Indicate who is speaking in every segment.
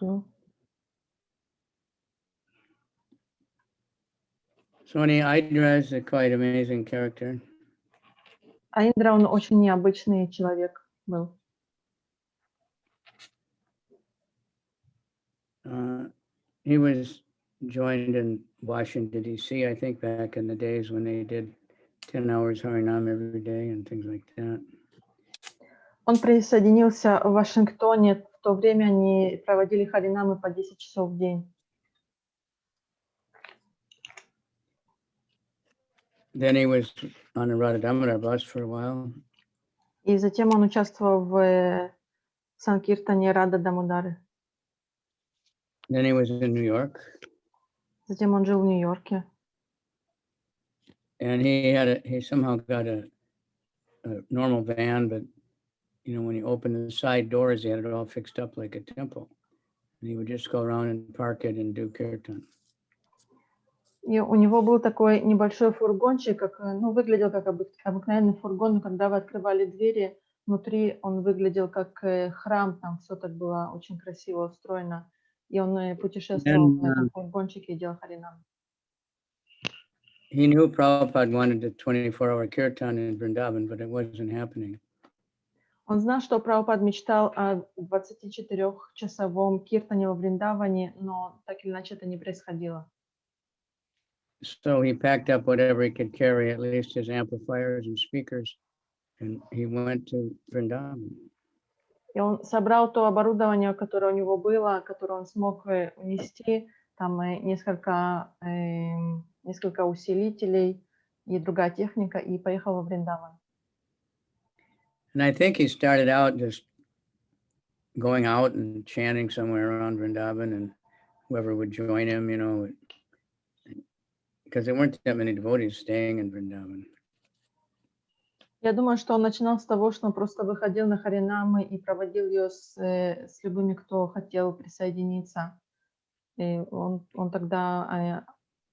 Speaker 1: True.
Speaker 2: So Indra is a quite amazing character.
Speaker 1: А Индра, он очень необычный человек был.
Speaker 2: He was joined in Washington, D.C., I think, back in the days when they did 10 hours Harinam every day and things like that.
Speaker 1: Он присоединился в Вашингтоне. В то время они проводили харинамы по 10 часов в день.
Speaker 2: Then he was on the Radha Damodar bus for a while.
Speaker 1: И затем он участвовал в Санкиртане Рада Дамодары.
Speaker 2: Then he was in New York.
Speaker 1: Затем он жил в Нью-Йорке.
Speaker 2: And he somehow got a normal van, but you know, when he opened the side doors, he had it all fixed up like a temple. And he would just go around and park it and do kirtan.
Speaker 1: И у него был такой небольшой фургончик, выглядел как обыкновенный фургон, но когда вы открывали двери, внутри он выглядел как храм, там все так было очень красиво устроено. И он путешествовал на этом фургончике и делал харинам.
Speaker 2: He knew Prabhupada wanted a 24-hour kirtan in Vrindavan, but it wasn't happening.
Speaker 1: Он знал, что Прабхупад мечтал о 24-часовом киртане во Вриндаване, но так или иначе это не происходило.
Speaker 2: So he packed up whatever he could carry, at least his amplifiers and speakers, and he went to Vrindavan.
Speaker 1: И он собрал то оборудование, которое у него было, которое он смог унести, там несколько усилителей и другая техника, и поехал во Вриндаван.
Speaker 2: And I think he started out just going out and chanting somewhere around Vrindavan, and whoever would join him, you know, because there weren't that many devotees staying in Vrindavan.
Speaker 1: Я думаю, что он начинал с того, что он просто выходил на харинамы и проводил ее с любыми, кто хотел присоединиться. И он тогда,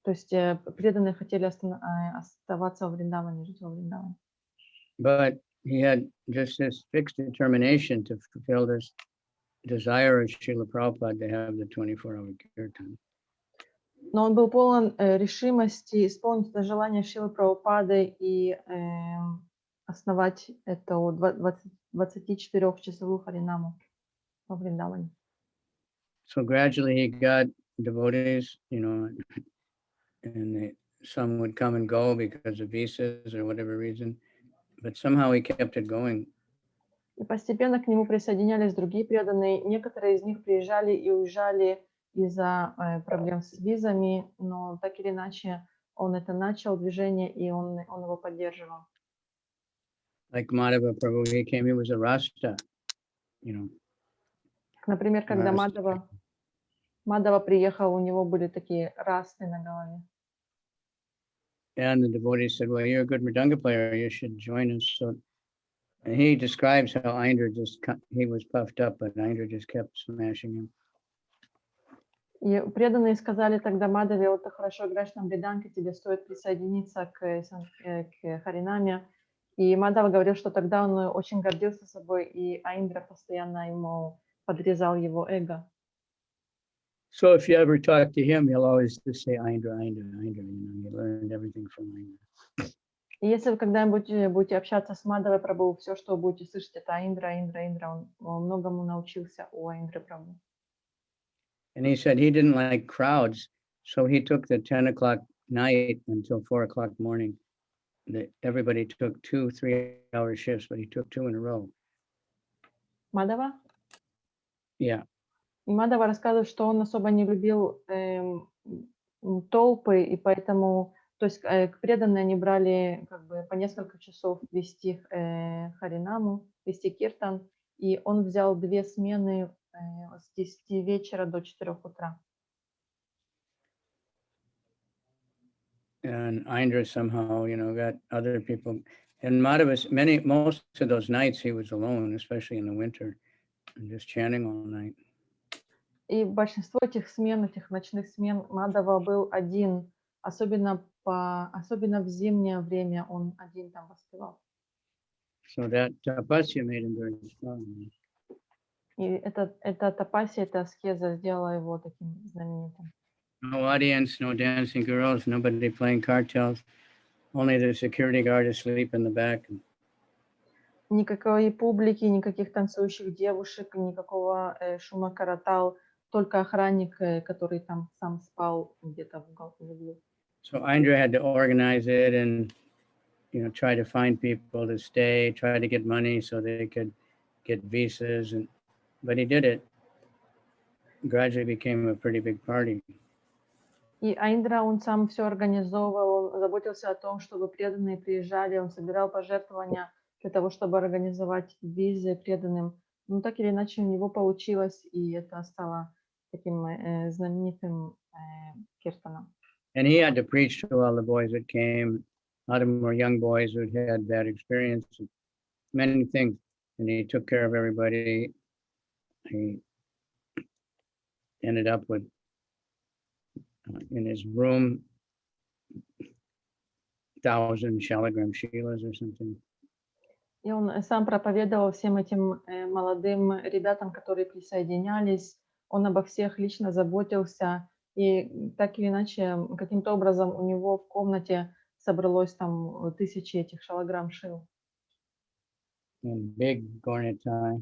Speaker 1: то есть преданные хотели оставаться в Вриндаване, жить во Вриндаване.
Speaker 2: But he had just this fixed determination to fulfill this desire of Srila Prabhupada to have the 24-hour kirtan.
Speaker 1: Но он был полон решимости исполнить это желание Шрилы Прабхупады и основать эту 24-часовую харинаму во Вриндаване.
Speaker 2: So gradually he got devotees, you know, and some would come and go because of visas or whatever reason, but somehow he kept it going.
Speaker 1: И постепенно к нему присоединялись другие преданные. Некоторые из них приезжали и уезжали из-за проблем с визами, но так или иначе он это начал движение, и он его поддерживал.
Speaker 2: Like Madhava Prabhu, he came, he was a Rasta, you know.
Speaker 1: Например, когда Мадава приехал, у него были такие расты на голове.
Speaker 2: And the devotee said, well, you're a good mridanga player, you should join us. So and he describes how Indra he was puffed up, but Indra just kept smashing him.
Speaker 1: И преданные сказали тогда Мадаве: вот ты хорошо играешь на мриданге, тебе стоит присоединиться к харинаме. И Мадава говорил, что тогда он очень гордился собой, и Индра постоянно ему подрезал его эго.
Speaker 2: So if you ever talk to him, he'll always just say Indra, Indra, Indra. You know, you learned everything from Indra.
Speaker 1: И если вы когда-нибудь будете общаться с Мадавой Прабху, все, что вы будете слышать, это Индра, Индра, Индра. Он многому научился у Индры Прабху.
Speaker 2: And he said he didn't like crowds, so he took the 10 o'clock night until 4 o'clock morning. Everybody took 2 3-hour shifts, but he took 2 in a row.
Speaker 1: Мадава?
Speaker 2: Yeah.
Speaker 1: И Мадава рассказывает, что он особо не любил толпы, и поэтому, то есть преданные они брали как бы по несколько часов вести харинаму, вести киртан, и он взял 2 смены с 10 вечера до 4 утра.
Speaker 2: And Indra somehow, you know, got other people. And Madhava, most of those nights he was alone, especially in the winter, and just chanting all night.
Speaker 1: И большинство этих смен, этих ночных смен, Мадава был один, особенно в зимнее время он один там воспевал.
Speaker 2: So that tapasya made him very strong.
Speaker 1: И эта тапасия, эта аскеза сделала его таким знаменитым.
Speaker 2: No audience, no dancing girls, nobody playing cartels. Only the security guard asleep in the back.
Speaker 1: Никакой публики, никаких танцующих девушек, никакого шума каратал, только охранник, который там сам спал где-то в углу.
Speaker 2: So Indra had to organize it and, try to find people to stay, try to get money so they could get visas, but he did it. Gradually became a pretty big party.
Speaker 1: И Айндра, он сам все организовывал, он заботился о том, чтобы преданные приезжали, он собирал пожертвования для того, чтобы организовать визы преданным. Но так или иначе у него получилось, и это стало таким знаменитым киртаном.
Speaker 2: And he had to preach to all the boys that came. A lot of them were young boys who had bad experience, many things. And he took care of everybody. He ended up with, in his room, 1,000 Shalagram Shilas or something.
Speaker 1: И он сам проповедовал всем этим молодым ребятам, которые присоединялись. Он обо всех лично заботился. И так или иначе, каким-то образом у него в комнате собралось там 1000 этих шалаграм шил.
Speaker 2: And big Gornitai.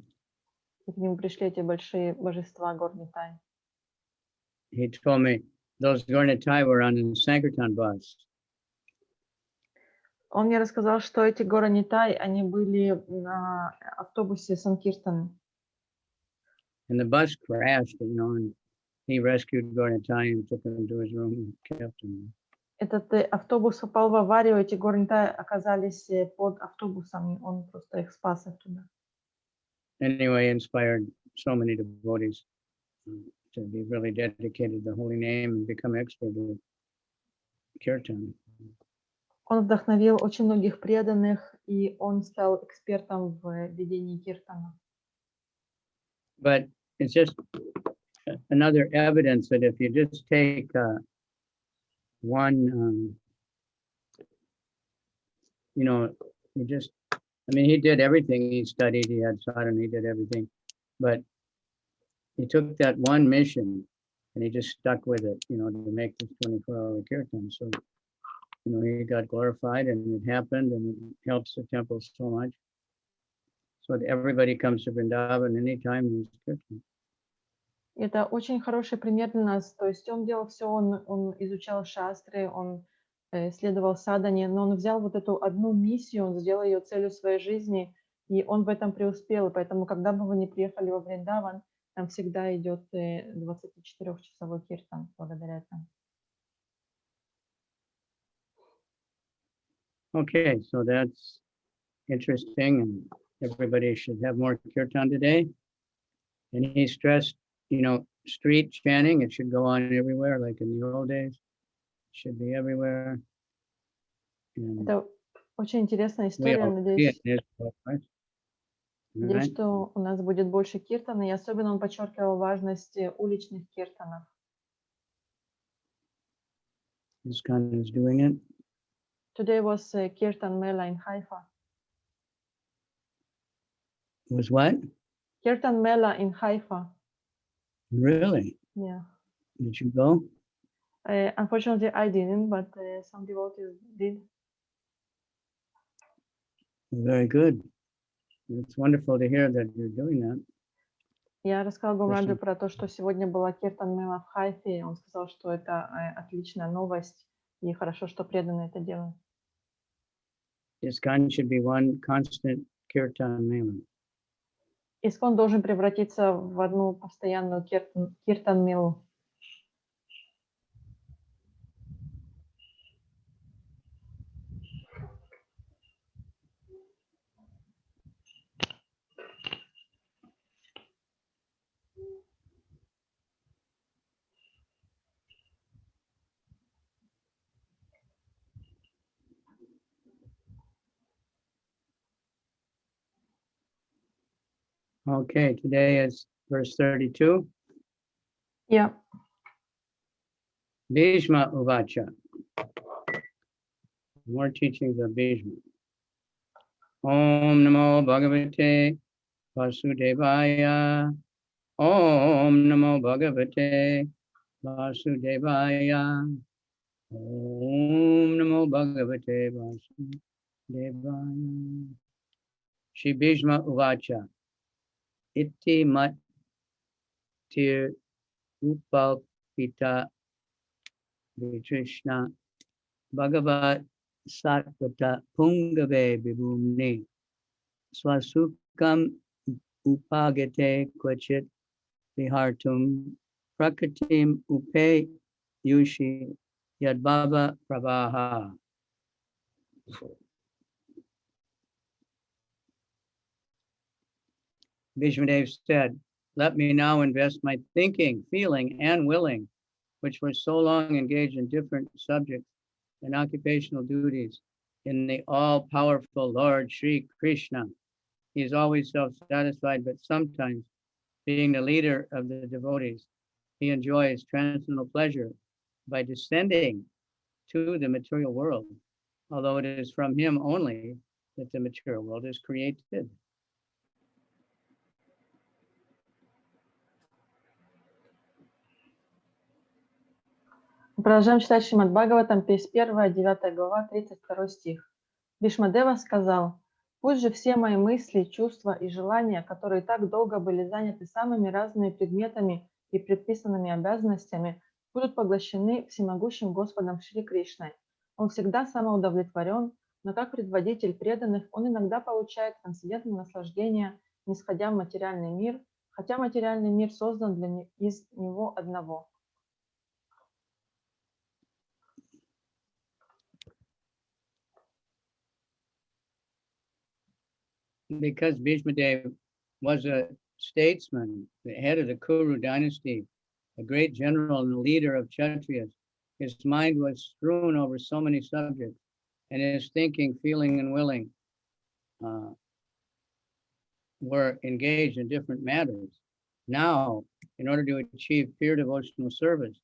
Speaker 1: И к нему пришли эти большие божества Горнитай.
Speaker 2: He told me those Gornitai were on the Sankirtan bus.
Speaker 1: Он мне рассказал, что эти Горнитай, они были на автобусе Санкиртан.
Speaker 2: And the bus crashed, and he rescued Gornitai and took him to his room and kept him.
Speaker 1: Этот автобус попал в аварию, эти Горнитай оказались под автобусом, и он просто их спас оттуда.
Speaker 2: Anyway, inspired so many devotees to be really dedicated to the holy name and become expert at kirtan.
Speaker 1: Он вдохновил очень многих преданных, и он стал экспертом в ведении киртана.
Speaker 2: But it's just another evidence that if you just take one, he did everything. He studied, he had sadhana, he did everything. But he took that one mission and he just stuck with it, to make this 24-hour kirtan. So, he got glorified and it happened and it helps the temple so much. So that everybody comes to Vrindavan anytime there's kirtan.
Speaker 1: Это очень хороший пример для нас. То есть он делал все, он изучал шастры, он следовал садане, но он взял вот эту одну миссию, он сделал ее целью своей жизни, и он в этом преуспел. И поэтому, когда бы вы ни приехали во Вриндаван, там всегда идет 24-часовой киртан благодаря этому.
Speaker 2: Okay, so that's interesting, and everybody should have more kirtan today. And he stressed, street chanting, it should go on everywhere, like in the old days. It should be everywhere. And
Speaker 1: Это очень интересная
Speaker 2: we
Speaker 1: история.
Speaker 2: all see it in Israel, right?
Speaker 1: Надеюсь, что у нас будет больше киртана, и особенно он подчеркивал важность уличных киртанов.
Speaker 2: ISKCON is doing it.
Speaker 1: Today was Kirtan Mela in Haifa.
Speaker 2: Was what?
Speaker 1: Kirtan Mela in Haifa.
Speaker 2: Really?
Speaker 1: Yeah.
Speaker 2: Did you go?
Speaker 1: Unfortunately, I didn't, but some devotees did.
Speaker 2: Very good. It's wonderful to hear that you're doing that.
Speaker 1: Я рассказала Гумраджу про то, что сегодня была Киртан Мела в Хайфе. Он сказал, что это отличная новость, и хорошо, что преданные это делают.
Speaker 2: ISKCON should be one constant kirtan mela.
Speaker 1: ISKCON должен превратиться в одну постоянную Киртан Мелу.
Speaker 2: Okay, today is verse 32.
Speaker 1: Yeah.
Speaker 2: Bhishma Uvacha. More teachings of Bhishma. Om Namo Bhagavate Vasudevaya. Om Namo Bhagavate Vasudevaya. Om Namo Bhagavate Vasudevaya. Shri Bhishma Uvacha. Iti mat tir upalpita Krishna Bhagavat Satvata Pungave Vibhumni Swasukam Upagate Kvachit Vihartum Prakritim Upe Yushi Yadbhava Pravaha. Bhishmadeva said, "Let me now invest my thinking, feeling, and willing, which were so long engaged in different subjects and occupational duties, in the all-powerful Lord Sri Krishna. He is always self-satisfied, but sometimes, being the leader of the devotees, he enjoys transcendental pleasure by descending to the material world, although it is from him only that the material world is created."
Speaker 1: Продолжаем читать Шримад Бхагаватам, 51, 9 глава, 32 стих. Бхишмадева сказал: «Пусть же все мои мысли, чувства и желания, которые так долго были заняты самыми разными предметами и предписанными обязанностями, будут поглощены всемогущим Господом Шри Кришной. Он всегда самоудовлетворен, но как предводитель преданных он иногда получает трансцендентное наслаждение, нисходя в материальный мир, хотя материальный мир создан из него одного».
Speaker 2: Because Bhishmadeva was a statesman, the head of the Kuru dynasty, a great general and leader of Kshatriyas, his mind was strewn over so many subjects, and his thinking, feeling, and willing were engaged in different matters. Now, in order to achieve pure devotional service,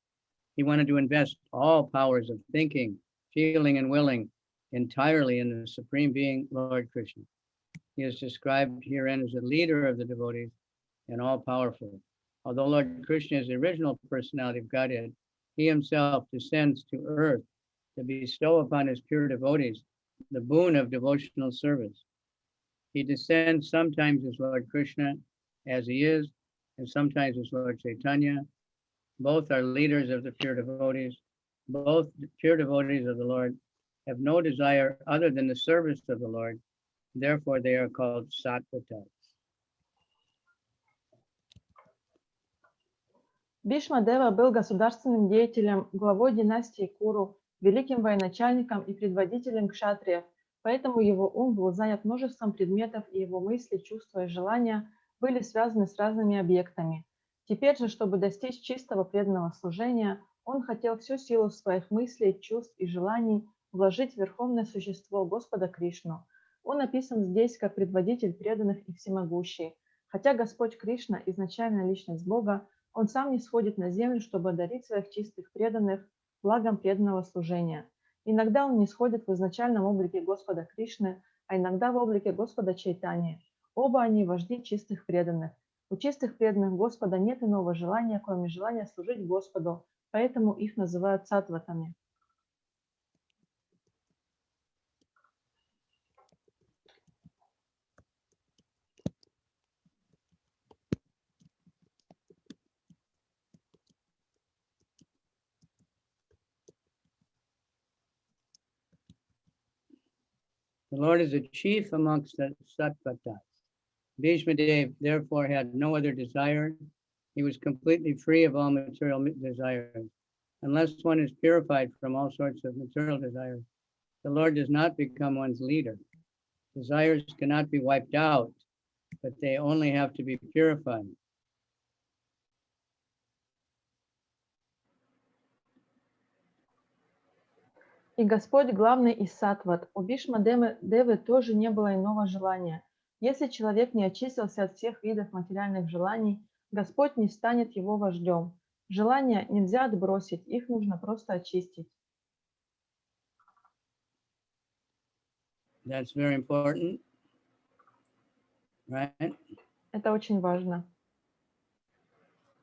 Speaker 2: he wanted to invest all powers of thinking, feeling, and willing entirely in the Supreme Being, Lord Krishna. He is described herein as a leader of the devotees and all-powerful. Although Lord Krishna is the original personality of Godhead, he himself descends to earth to bestow upon his pure devotees the boon of devotional service. He descends sometimes as Lord Krishna, as he is, and sometimes as Lord Chaitanya. Both are leaders of the pure devotees. Both pure devotees of the Lord have no desire other than the service of the Lord. Therefore, they are called sattvatas.
Speaker 1: Бхишмадева был государственным деятелем, главой династии Куру, великим военачальником и предводителем кшатриев, поэтому его ум был занят множеством предметов, и его мысли, чувства и желания были связаны с разными объектами. Теперь же, чтобы достичь чистого преданного служения, он хотел всю силу своих мыслей, чувств и желаний вложить в верховное существо Господа Кришну. Он описан здесь как предводитель преданных и всемогущий. Хотя Господь Кришна – изначальная личность Бога, он сам не сходит на землю, чтобы одарить своих чистых преданных благом преданного служения. Иногда он не сходит в изначальном облике Господа Кришны, а иногда в облике Господа Чайтаньи. Оба они вожди чистых преданных. У чистых преданных Господа нет иного желания, кроме желания служить Господу, поэтому их называют саттватами.
Speaker 2: The Lord is a chief amongst the sattvatas. Bhishmadeva therefore had no other desire. He was completely free of all material desires. Unless one is purified from all sorts of material desires, the Lord does not become one's leader. Desires cannot be wiped out, but they only have to be purified.
Speaker 1: И Господь главный из саттват. У Бхишмадевы тоже не было иного желания. Если человек не очистился от всех видов материальных желаний, Господь не станет его вождем. Желания нельзя отбросить, их нужно просто очистить.
Speaker 2: That's very important, right?
Speaker 1: Это очень важно.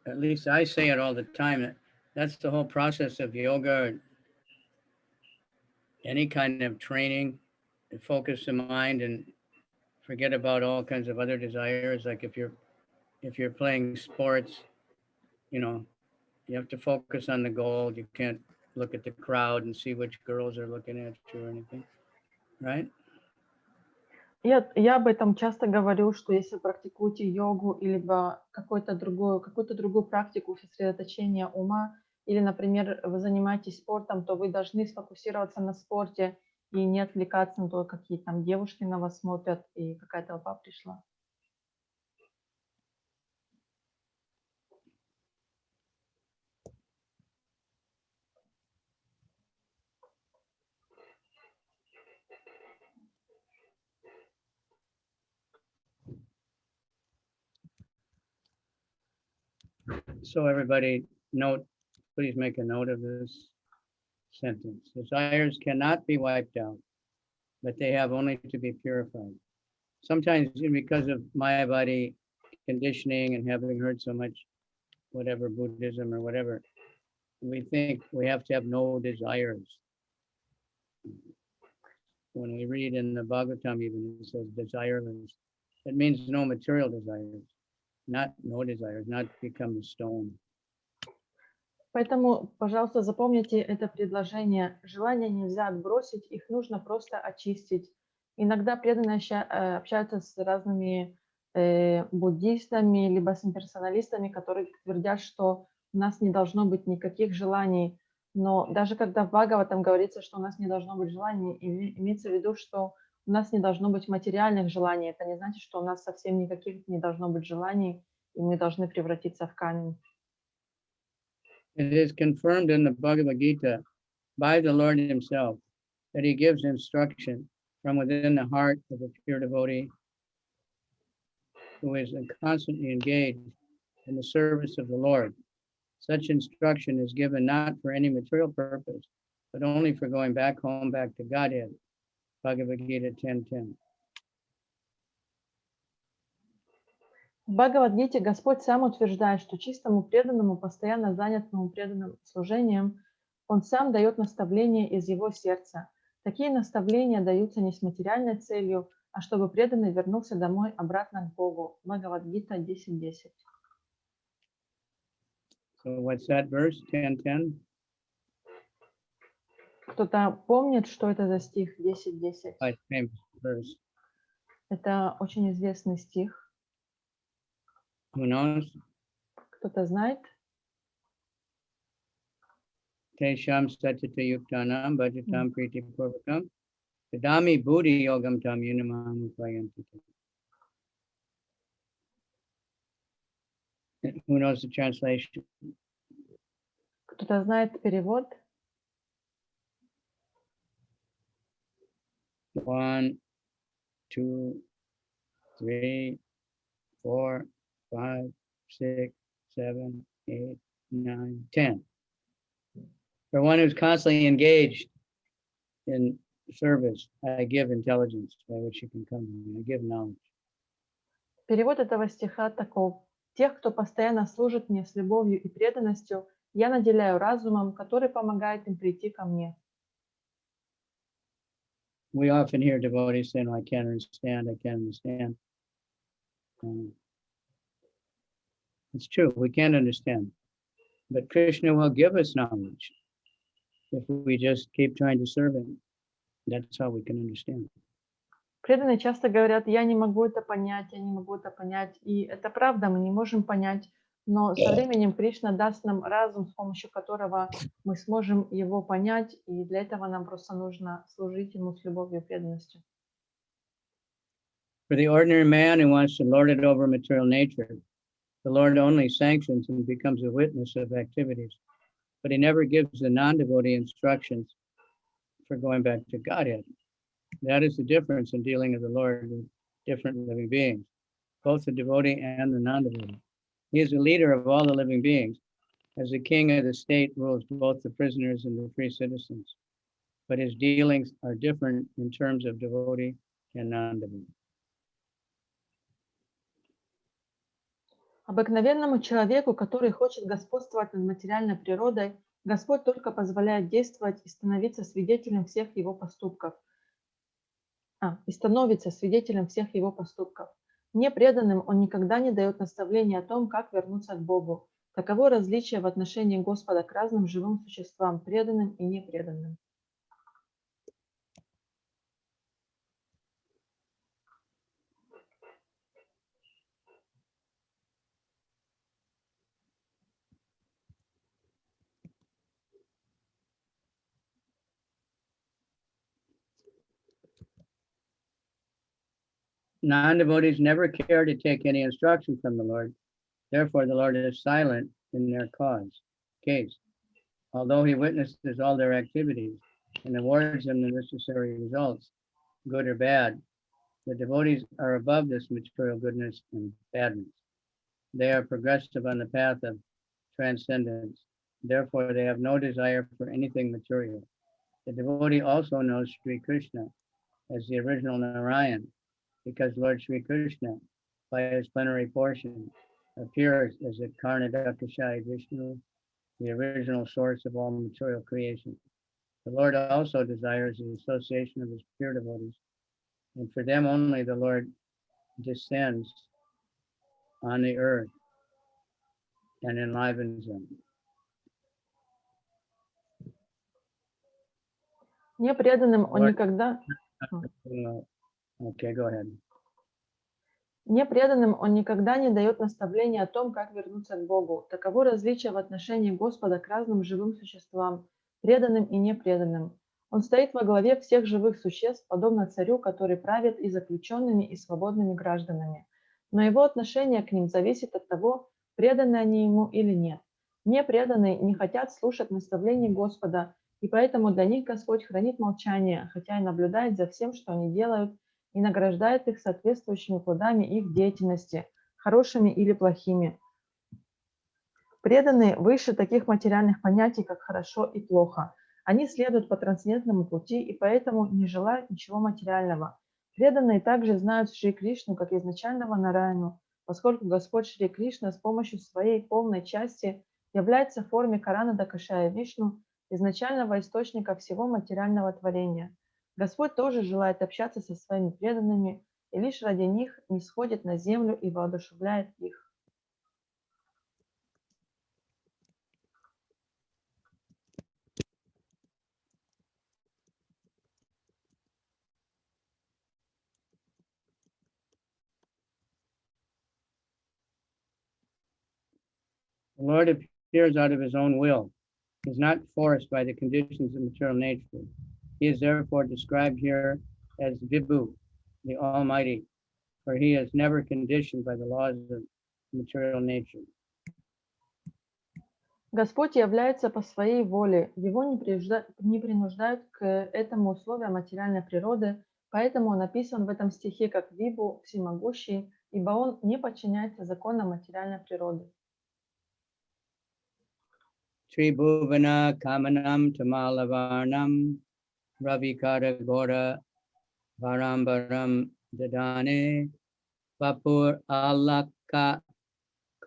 Speaker 2: at least I say it all the time, that that's the whole process of yoga, any kind of training, to focus the mind and forget about all kinds of other desires. Like if you're playing sports, you know, you have to focus on the goal. You can't look at the crowd and see which girls are looking at you or anything, right?
Speaker 1: Я об этом часто говорю, что если практикуете йогу или какую-то другую практику сосредоточения ума, или, например, вы занимаетесь спортом, то вы должны сфокусироваться на спорте и не отвлекаться на то, какие там девушки на вас смотрят и какая толпа пришла.
Speaker 2: So everybody please make a note of this sentence. Desires cannot be wiped out, but they have only to be purified. Sometimes because of Maya body conditioning and having heard so much, whatever Buddhism or whatever, we think we have to have no desires. When we read in the Bhagavatam, even it says desireless. It means no material desires, not no desires, not become a stone.
Speaker 1: Поэтому, пожалуйста, запомните это предложение. Желания нельзя отбросить, их нужно просто очистить. Иногда преданные общаются с разными буддистами, либо с имперсоналистами, которые твердят, что у нас не должно быть никаких желаний. Но даже когда в Бхагаватам говорится, что у нас не должно быть желаний, имеется в виду, что у нас не должно быть материальных желаний. Это не значит, что у нас совсем никаких не должно быть желаний, и мы должны превратиться в камень.
Speaker 2: It is confirmed in the Bhagavad Gita by the Lord himself that he gives instruction from within the heart of a pure devotee who is constantly engaged in the service of the Lord. Such instruction is given not for any material purpose, but only for going back home, back to Godhead. Bhagavad Gita 10:10.
Speaker 1: В Бхагавад-гите Господь сам утверждает, что чистому преданному, постоянно занятому преданным служением, Он сам дает наставления из его сердца. Такие наставления даются не с материальной целью, а чтобы преданный вернулся домой обратно к Богу. Бхагавад-гита 10:10.
Speaker 2: So what's that verse? 10:10?
Speaker 1: Кто-то помнит, что это за стих 10:10?
Speaker 2: Quite famous verse.
Speaker 1: Это очень известный стих.
Speaker 2: Who knows?
Speaker 1: Кто-то знает?
Speaker 2: Tesham satyata yuktanam bhajatam priti purvakam Vedami buddhi yogam tam yunamam upayanti. Who knows the translation?
Speaker 1: Кто-то знает перевод?
Speaker 2: 1, 2, 3, 4, 5, 6, 7, 8, 9, 10. For one who's constantly engaged in service, I give intelligence by which you can come to me. I give knowledge.
Speaker 1: Перевод этого стиха таков. Тех, кто постоянно служит мне с любовью и преданностью, я наделяю разумом, который помогает им прийти ко мне.
Speaker 2: We often hear devotees saying, I can't understand, I can't understand. It's true, we can't understand. But Krishna will give us knowledge if we just keep trying to serve him. That's how we can understand.
Speaker 1: Преданные часто говорят, я не могу это понять, я не могу это понять. И это правда, мы не можем понять, но со временем Кришна даст нам разум, с помощью которого мы сможем его понять, и для этого нам просто нужно служить ему с любовью и преданностью.
Speaker 2: For the ordinary man who wants to lord it over material nature, the Lord only sanctions and becomes a witness of activities, but he never gives the non-devotee instructions for going back to Godhead. That is the difference in dealing with the Lord with different living beings, both the devotee and the non-devotee. He is the leader of all the living beings. As the king of the state rules both the prisoners and the free citizens, but his dealings are different in terms of devotee and non-devotee.
Speaker 1: Обыкновенному человеку, который хочет господствовать над материальной природой, Господь только позволяет действовать и становиться свидетелем всех его поступков. И становится свидетелем всех его поступков. Непреданным он никогда не дает наставления о том, как вернуться к Богу. Таково различие в отношении Господа к разным живым существам, преданным и непреданным.
Speaker 2: Non-devotees never care to take any instruction from the Lord. Therefore, the Lord is silent in their case. Although he witnesses all their activities and awards them the necessary results, good or bad, the devotees are above this material goodness and badness. They are progressive on the path of transcendence. Therefore, they have no desire for anything material. The devotee also knows Sri Krishna as the original Narayan, because Lord Sri Krishna, by his plenary portion, appears as the Karnadakashai Vishnu, the original source of all material creation. The Lord also desires the association of his pure devotees, and for them only the Lord descends on the earth and enlivens them.
Speaker 1: Непреданным он никогда...
Speaker 2: Okay, go ahead.
Speaker 1: Непреданным он никогда не дает наставления о том, как вернуться к Богу. Таково различие в отношении Господа к разным живым существам, преданным и непреданным. Он стоит во главе всех живых существ, подобно царю, который правит и заключенными, и свободными гражданами. Но его отношение к ним зависит от того, преданы они ему или нет. Непреданные не хотят слушать наставлений Господа, и поэтому для них Господь хранит молчание, хотя и наблюдает за всем, что они делают, и награждает их соответствующими плодами их деятельности, хорошими или плохими. Преданные выше таких материальных понятий, как хорошо и плохо. Они следуют по трансцендентному пути и поэтому не желают ничего материального. Преданные также знают Шри Кришну как изначального Нараяну, поскольку Господь Шри Кришна с помощью своей полной части является в форме Каранадакашая Вишну, изначального источника всего материального творения. Господь тоже желает общаться со своими преданными и лишь ради них нисходит на землю и воодушевляет их.
Speaker 2: The Lord appears out of his own will. He is not forced by the conditions of material nature. He is therefore described here as Vibhu, the Almighty, for he is never conditioned by the laws of material nature.
Speaker 1: Господь является по своей воле. Его не принуждают к этому условия материальной природы, поэтому он описан в этом стихе как Вибу, всемогущий, ибо он не подчиняется законам материальной природы.
Speaker 2: Tribhuvana Kamanam Tamalavarnam Ravikara Gora Varambaram Dadane Vapur Alaka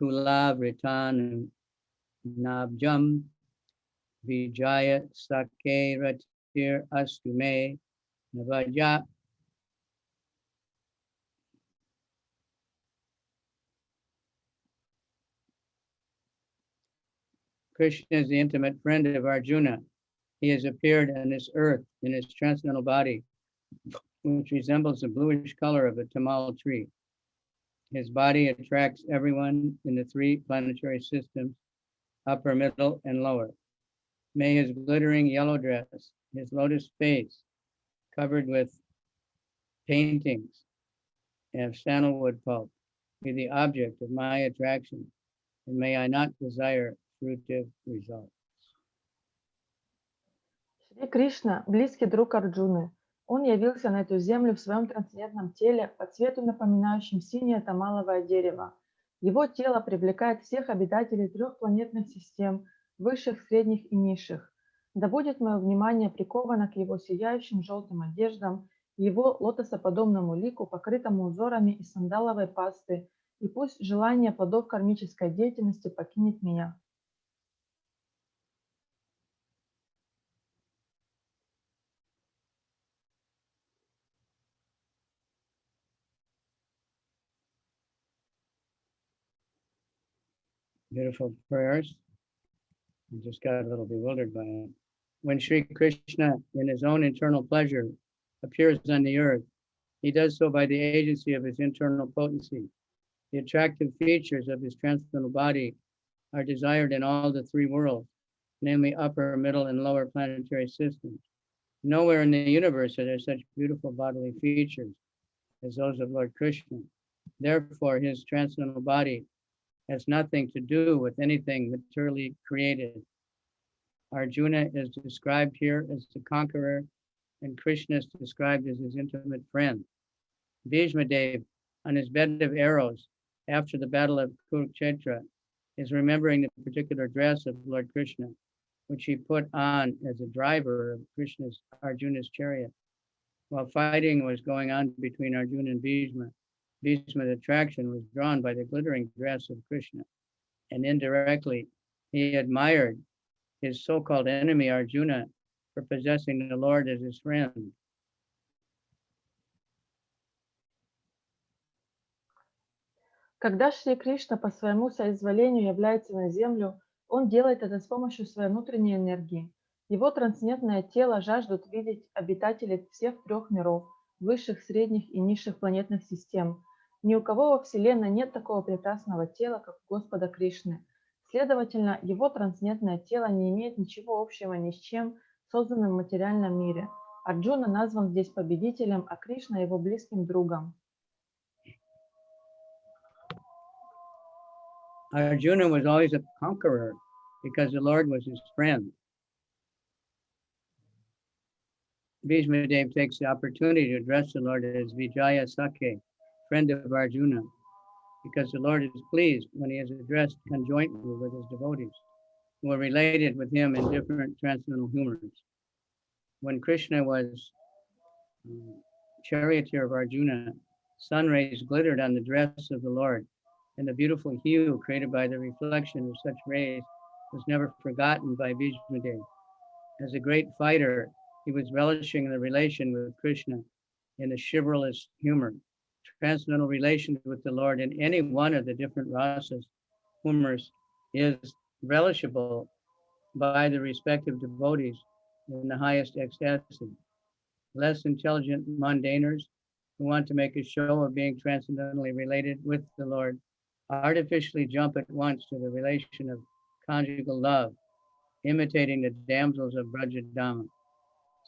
Speaker 2: Kulavritan Nabjam Vijaya Sake Ratir Astume Navaja. Krishna is the intimate friend of Arjuna. He has appeared on this earth in his transcendental body, which resembles the bluish color of a tamal tree. His body attracts everyone in the three planetary systems, upper, middle, and lower. May his glittering yellow dress, his lotus face, covered with paintings of sandalwood pulp, be the object of my attraction, and may I not desire fruitive results.
Speaker 1: Шри Кришна – близкий друг Арджуны. Он явился на эту землю в своем трансцендентном теле по цвету, напоминающем синее тамаловое дерево. Его тело привлекает всех обитателей трех планетных систем, высших, средних и низших. Да будет мое внимание приковано к его сияющим желтым одеждам, его лотосоподобному лику, покрытому узорами из сандаловой пасты, и пусть желание плодов кармической деятельности покинет меня.
Speaker 2: Beautiful prayers. I just got a little bewildered by it. When Sri Krishna, in his own internal pleasure, appears on the earth, he does so by the agency of his internal potency. The attractive features of his transcendental body are desired in all the three worlds, namely upper, middle, and lower planetary systems. Nowhere in the universe are there such beautiful bodily features as those of Lord Krishna. Therefore, his transcendental body has nothing to do with anything materially created. Arjuna is described here as the conqueror, and Krishna is described as his intimate friend. Bhīṣmadeva, on his bed of arrows after the battle of Kurukshetra, is remembering the particular dress of Lord Krishna, which he put on as a driver of Arjuna's chariot. While fighting was going on between Arjuna and Bhīṣma, Bhīṣma's attraction was drawn by the glittering dress of Krishna, and indirectly he admired his so-called enemy Arjuna for possessing the Lord as his friend.
Speaker 1: Когда Шри Кришна по своему соизволению является на землю, он делает это с помощью своей внутренней энергии. Его трансцендентное тело жаждут видеть обитатели всех трех миров, высших, средних и низших планетных систем. Ни у кого во Вселенной нет такого прекрасного тела, как у Господа Кришны. Следовательно, его трансцендентное тело не имеет ничего общего ни с чем, созданным в материальном мире. Арджуна назван здесь победителем, а Кришна его близким другом.
Speaker 2: Arjuna was always a conqueror because the Lord was his friend. Bhīṣmadeva takes the opportunity to address the Lord as Vijaya Sakhe, friend of Arjuna, because the Lord is pleased when he is addressed conjointly with his devotees, who are related with him in different transcendental humors. When Krishna was charioteer of Arjuna, sun rays glittered on the dress of the Lord, and the beautiful hue created by the reflection of such rays was never forgotten by Bhīṣmadeva. As a great fighter, he was relishing the relation with Krishna in a chivalrous humor. Transcendental relation with the Lord in any one of the different rasas, humors, is relishable by the respective devotees in the highest ecstasy. Less intelligent mundaners who want to make a show of being transcendentally related with the Lord artificially jump at once to the relation of conjugal love, imitating the damsels of Brajadama.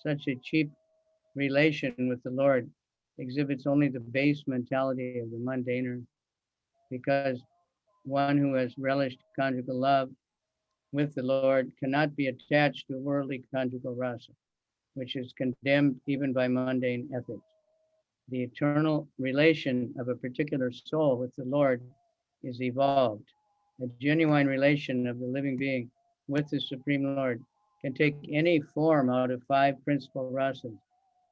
Speaker 2: Such a cheap relation with the Lord exhibits only the base mentality of the mundaner, because one who has relished conjugal love with the Lord cannot be attached to worldly conjugal rasa, which is condemned even by mundane ethics. The eternal relation of a particular soul with the Lord is evolved. A genuine relation of the living being with the Supreme Lord can take any form out of 5 principal rasas,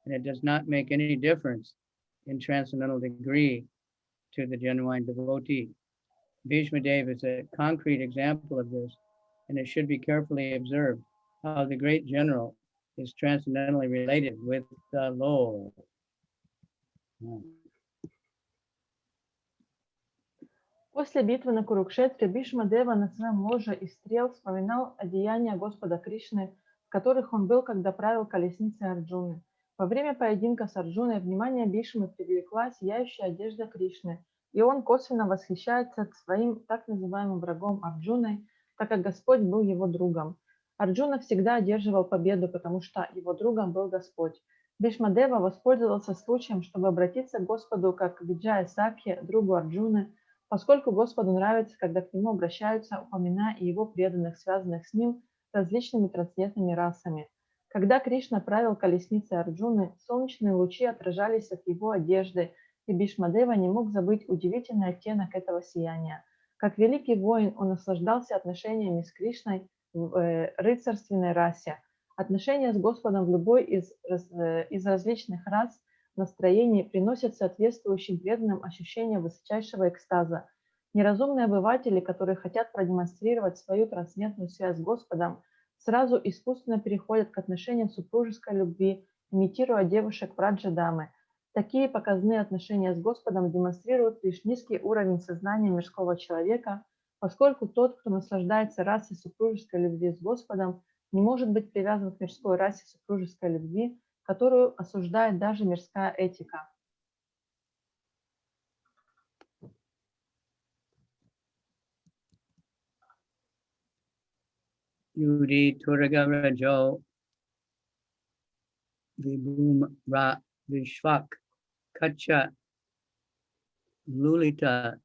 Speaker 2: and it does not make any difference in transcendental degree to the genuine devotee. Bhīṣmadeva is a concrete example of this, and it should be carefully observed how the great general is transcendentally related with the Lord.
Speaker 1: После битвы на Курукшетре Бхишмадева на своем ложе из стрел вспоминал одеяния Господа Кришны, в которых он был, когда правил колесницей Арджуны. Во время поединка с Арджуной внимание Бхишмы привлекла сияющая одежда Кришны, и он косвенно восхищается своим так называемым врагом Арджуной, так как Господь был его другом. Арджуна всегда одерживал победу, потому что его другом был Господь. Бхишмадева воспользовался случаем, чтобы обратиться к Господу как к Виджая Сакхе, другу Арджуны, поскольку Господу нравится, когда к нему обращаются, упоминая и его преданных, связанных с ним различными трансцендентными расами. Когда Кришна правил колесницей Арджуны, солнечные лучи отражались от его одежды, и Бхишмадева не мог забыть удивительный оттенок этого сияния. Как великий воин, он наслаждался отношениями с Кришной в рыцарственной расе. Отношения с Господом в любой из различных рас настроений приносят соответствующим преданным ощущение высочайшего экстаза Неразумные обыватели, которые хотят продемонстрировать свою трансцендентную связь с Господом, сразу искусственно переходят к отношениям супружеской любви, имитируя девушек Праджа-дамы. Такие показные отношения с Господом демонстрируют лишь низкий уровень сознания мирского человека, поскольку тот, кто наслаждается расой супружеской любви с Господом, не может быть привязан к мирской расе супружеской любви, которую осуждает даже мирская этика.
Speaker 2: Yudi Turagarajo Vibhum Ra Vishvak Kacha Lulita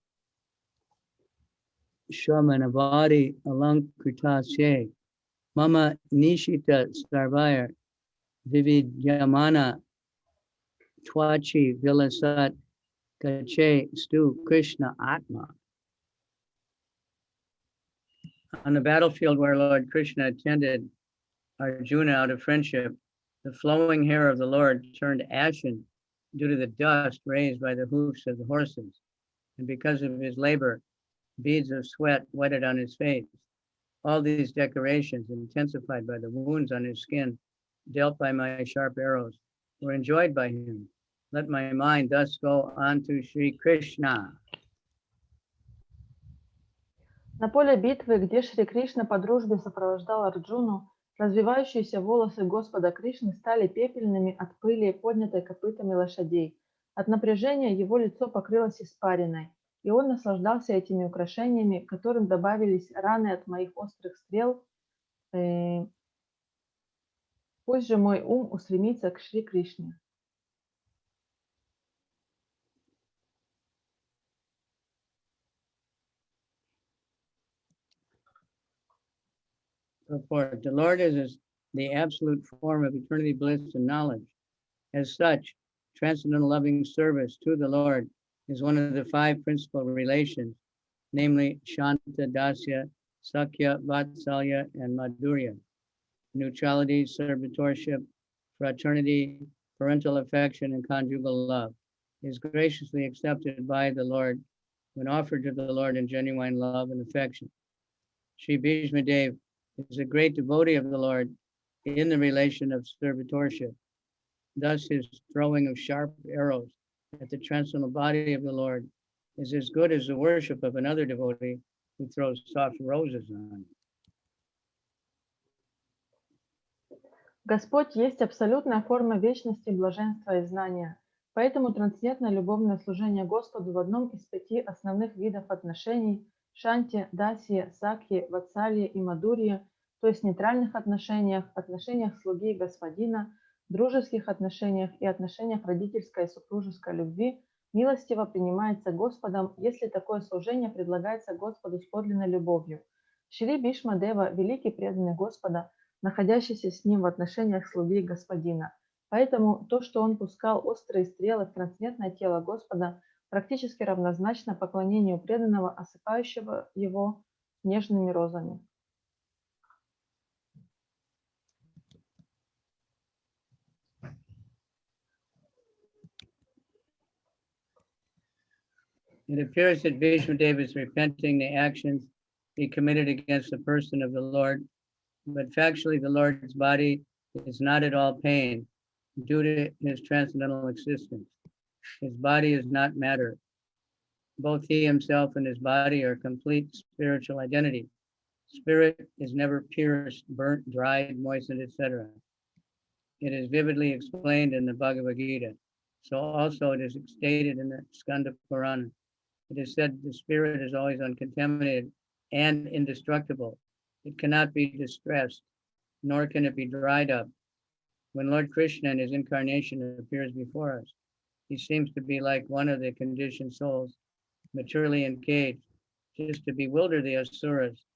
Speaker 2: Shamanavadi Alankrita Mama Nishita Sarvaya Vividyamana Twachi Vilasat Kache Stu Krishna Atma. On the battlefield where Lord Krishna attended Arjuna out of friendship, the flowing hair of the Lord turned ashen due to the dust raised by the hoofs of the horses, and because of his labor, beads of sweat wetted on his face. All these decorations, intensified by the wounds on his skin, dealt by my sharp arrows, were enjoyed by him. Let my mind thus go on to Sri Krishna.
Speaker 1: На поле битвы, где Шри Кришна по дружбе сопровождал Арджуну, развивающиеся волосы Господа Кришны стали пепельными от пыли, поднятой копытами лошадей. От напряжения его лицо покрылось испариной, и он наслаждался этими украшениями, к которым добавились раны от моих острых стрел. Пусть же мой ум устремится к Шри Кришне.
Speaker 2: Purport. The Lord is the absolute form of eternity, bliss, and knowledge. As such, transcendental loving service to the Lord is one of the five principal relations, namely Shanta, Dasya, Sakya, Vatsalya, and Madhurya. Neutrality, servitorship, fraternity, parental affection, and conjugal love is graciously accepted by the Lord when offered to the Lord in genuine love and affection. Sri Bhīṣmadeva is a great devotee of the Lord in the relation of servitorship. Thus, his throwing of sharp arrows at the transcendental body of the Lord is as good as the worship of another devotee who throws soft roses on it.
Speaker 1: Господь есть абсолютная форма вечности, блаженства и знания. Поэтому трансцендентное любовное служение Господу в одном из 5 основных видов отношений – шанти, дасье, сакьи, ватсалье и мадурье, то есть нейтральных отношениях, отношениях слуги и господина, дружеских отношениях и отношениях родительской и супружеской любви, милостиво принимается Господом, если такое служение предлагается Господу с подлинной любовью. Шри Бхишмадева – великий преданный Господа, находящийся с ним в отношениях слуги и господина. Поэтому то, что он пускал острые стрелы в трансцендентное тело Господа, практически равнозначно поклонению преданного, осыпающего его нежными розами.
Speaker 2: It appears that Bhīṣmadeva is repenting the actions he committed against the person of the Lord, but factually the Lord's body is not at all pain due to his transcendental existence. His body is not matter. Both he himself and his body are complete spiritual identity. Spirit is never pierced, burnt, dried, moistened, etc. It is vividly explained in the Bhagavad Gita. So also it is stated in the Skanda Purana. It is said the spirit is always uncontaminated and indestructible. It cannot be distressed, nor can it be dried up. When Lord Krishna in his incarnation appears before us, he seems to be like one of the conditioned souls, maturely encaged, just to bewilder the asuras,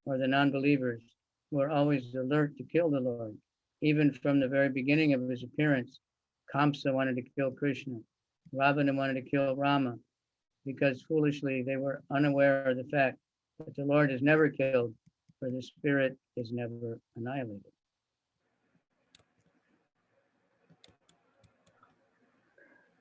Speaker 2: or the non-believers, who are always alert to kill the Lord. Even from the very beginning of his appearance, Kamsa wanted to kill Krishna. Ravana wanted to kill Rama, because foolishly they were unaware of the fact that the Lord is never killed, for the spirit is never annihilated.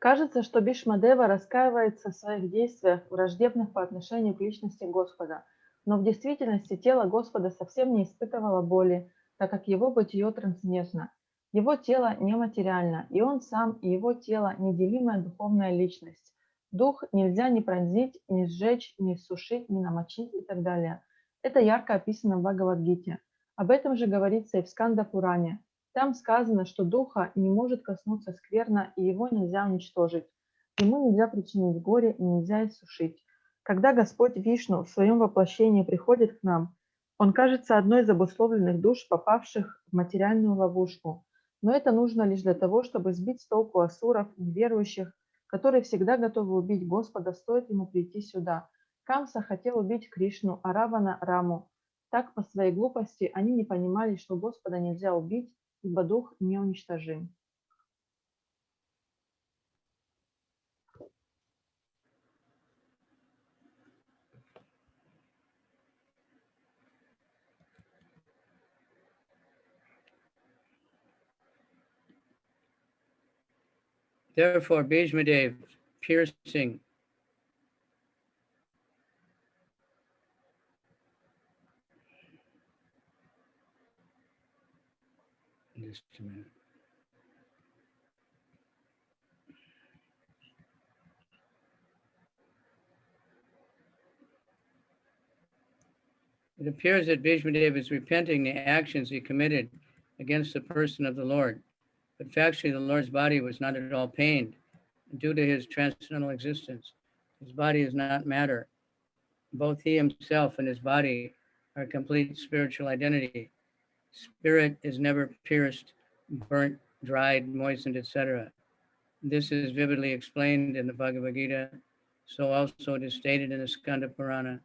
Speaker 1: Кажется, что Бхишмадева раскаивается в своих действиях, враждебных по отношению к личности Господа, но в действительности тело Господа совсем не испытывало боли, так как его бытие трансцендентно. Его тело нематериально, и он сам, и его тело – неделимая духовная личность. Дух нельзя ни пронзить, ни сжечь, ни сушить, ни намочить и так далее. Это ярко описано в Бхагавад-гите. Об этом же говорится и в Сканда-Пуране. Там сказано, что духа не может коснуться скверна, и его нельзя уничтожить. Ему нельзя причинить горе и нельзя иссушить. Когда Господь Вишну в своем воплощении приходит к нам, он кажется одной из обусловленных душ, попавших в материальную ловушку. Но это нужно лишь для того, чтобы сбить с толку асуров, неверующих, которые всегда готовы убить Господа, стоит ему прийти сюда. Камса хотел убить Кришну, а Равана – Раму. Так, по своей глупости, они не понимали, что Господа нельзя убить, ибо дух неуничтожим.
Speaker 2: Therefore, Bhīṣmadeva piercing just a minute. It appears that Bhīṣmadeva is repenting the actions he committed against the person of the Lord, but factually the Lord's body was not at all pained due to his transcendental existence. His body is not matter. Both he himself and his body are complete spiritual identity. Spirit is never pierced, burnt, dried, moistened, etc. This is vividly explained in the Bhagavad Gita, so also it is stated in the Skanda Purana.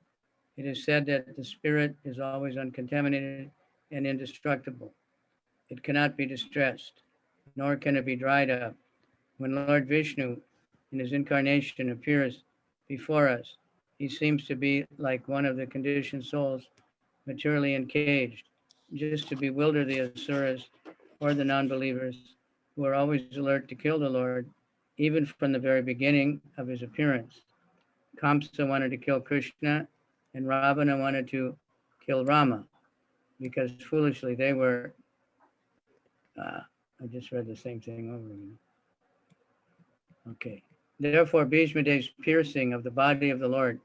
Speaker 2: It is said that the spirit is always uncontaminated and indestructible. It cannot be distressed, nor can it be dried up. When Lord Vishnu, in his incarnation, appears before us, he seems to be like one of the conditioned souls, materially encaged, just to bewilder the asuras or the non-believers who are always alert to kill the Lord, even from the very beginning of his appearance. Kamsa wanted to kill Krishna, and Ravana wanted to kill Rama, because foolishly they were, I just read the same thing over again. Okay. Therefore, Bhīṣmadeva's piercing of the body of the Lord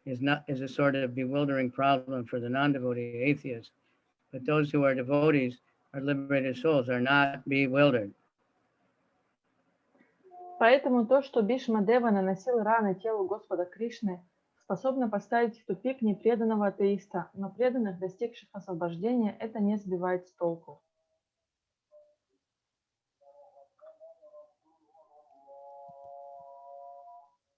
Speaker 2: is a sort of bewildering problem for the non-devotee atheists, but those who are devotees, are liberated souls, are not bewildered.
Speaker 1: Поэтому то, что Бхишмадева наносил раны телу Господа Кришны, способно поставить в тупик непреданного атеиста, но преданных, достигших освобождения, это не сбивает с толку.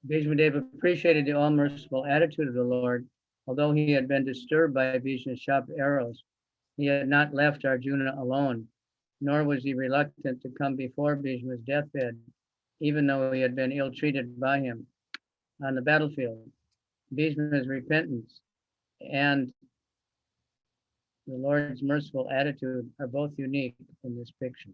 Speaker 2: Bhīṣmadeva appreciated the all-merciful attitude of the Lord. Although he had been disturbed by Bhishma's sharp arrows, he had not left Arjuna alone, nor was he reluctant to come before Bhishma's deathbed, even though he had been ill-treated by him on the battlefield. Bhishma's repentance and the Lord's merciful attitude are both unique in this picture.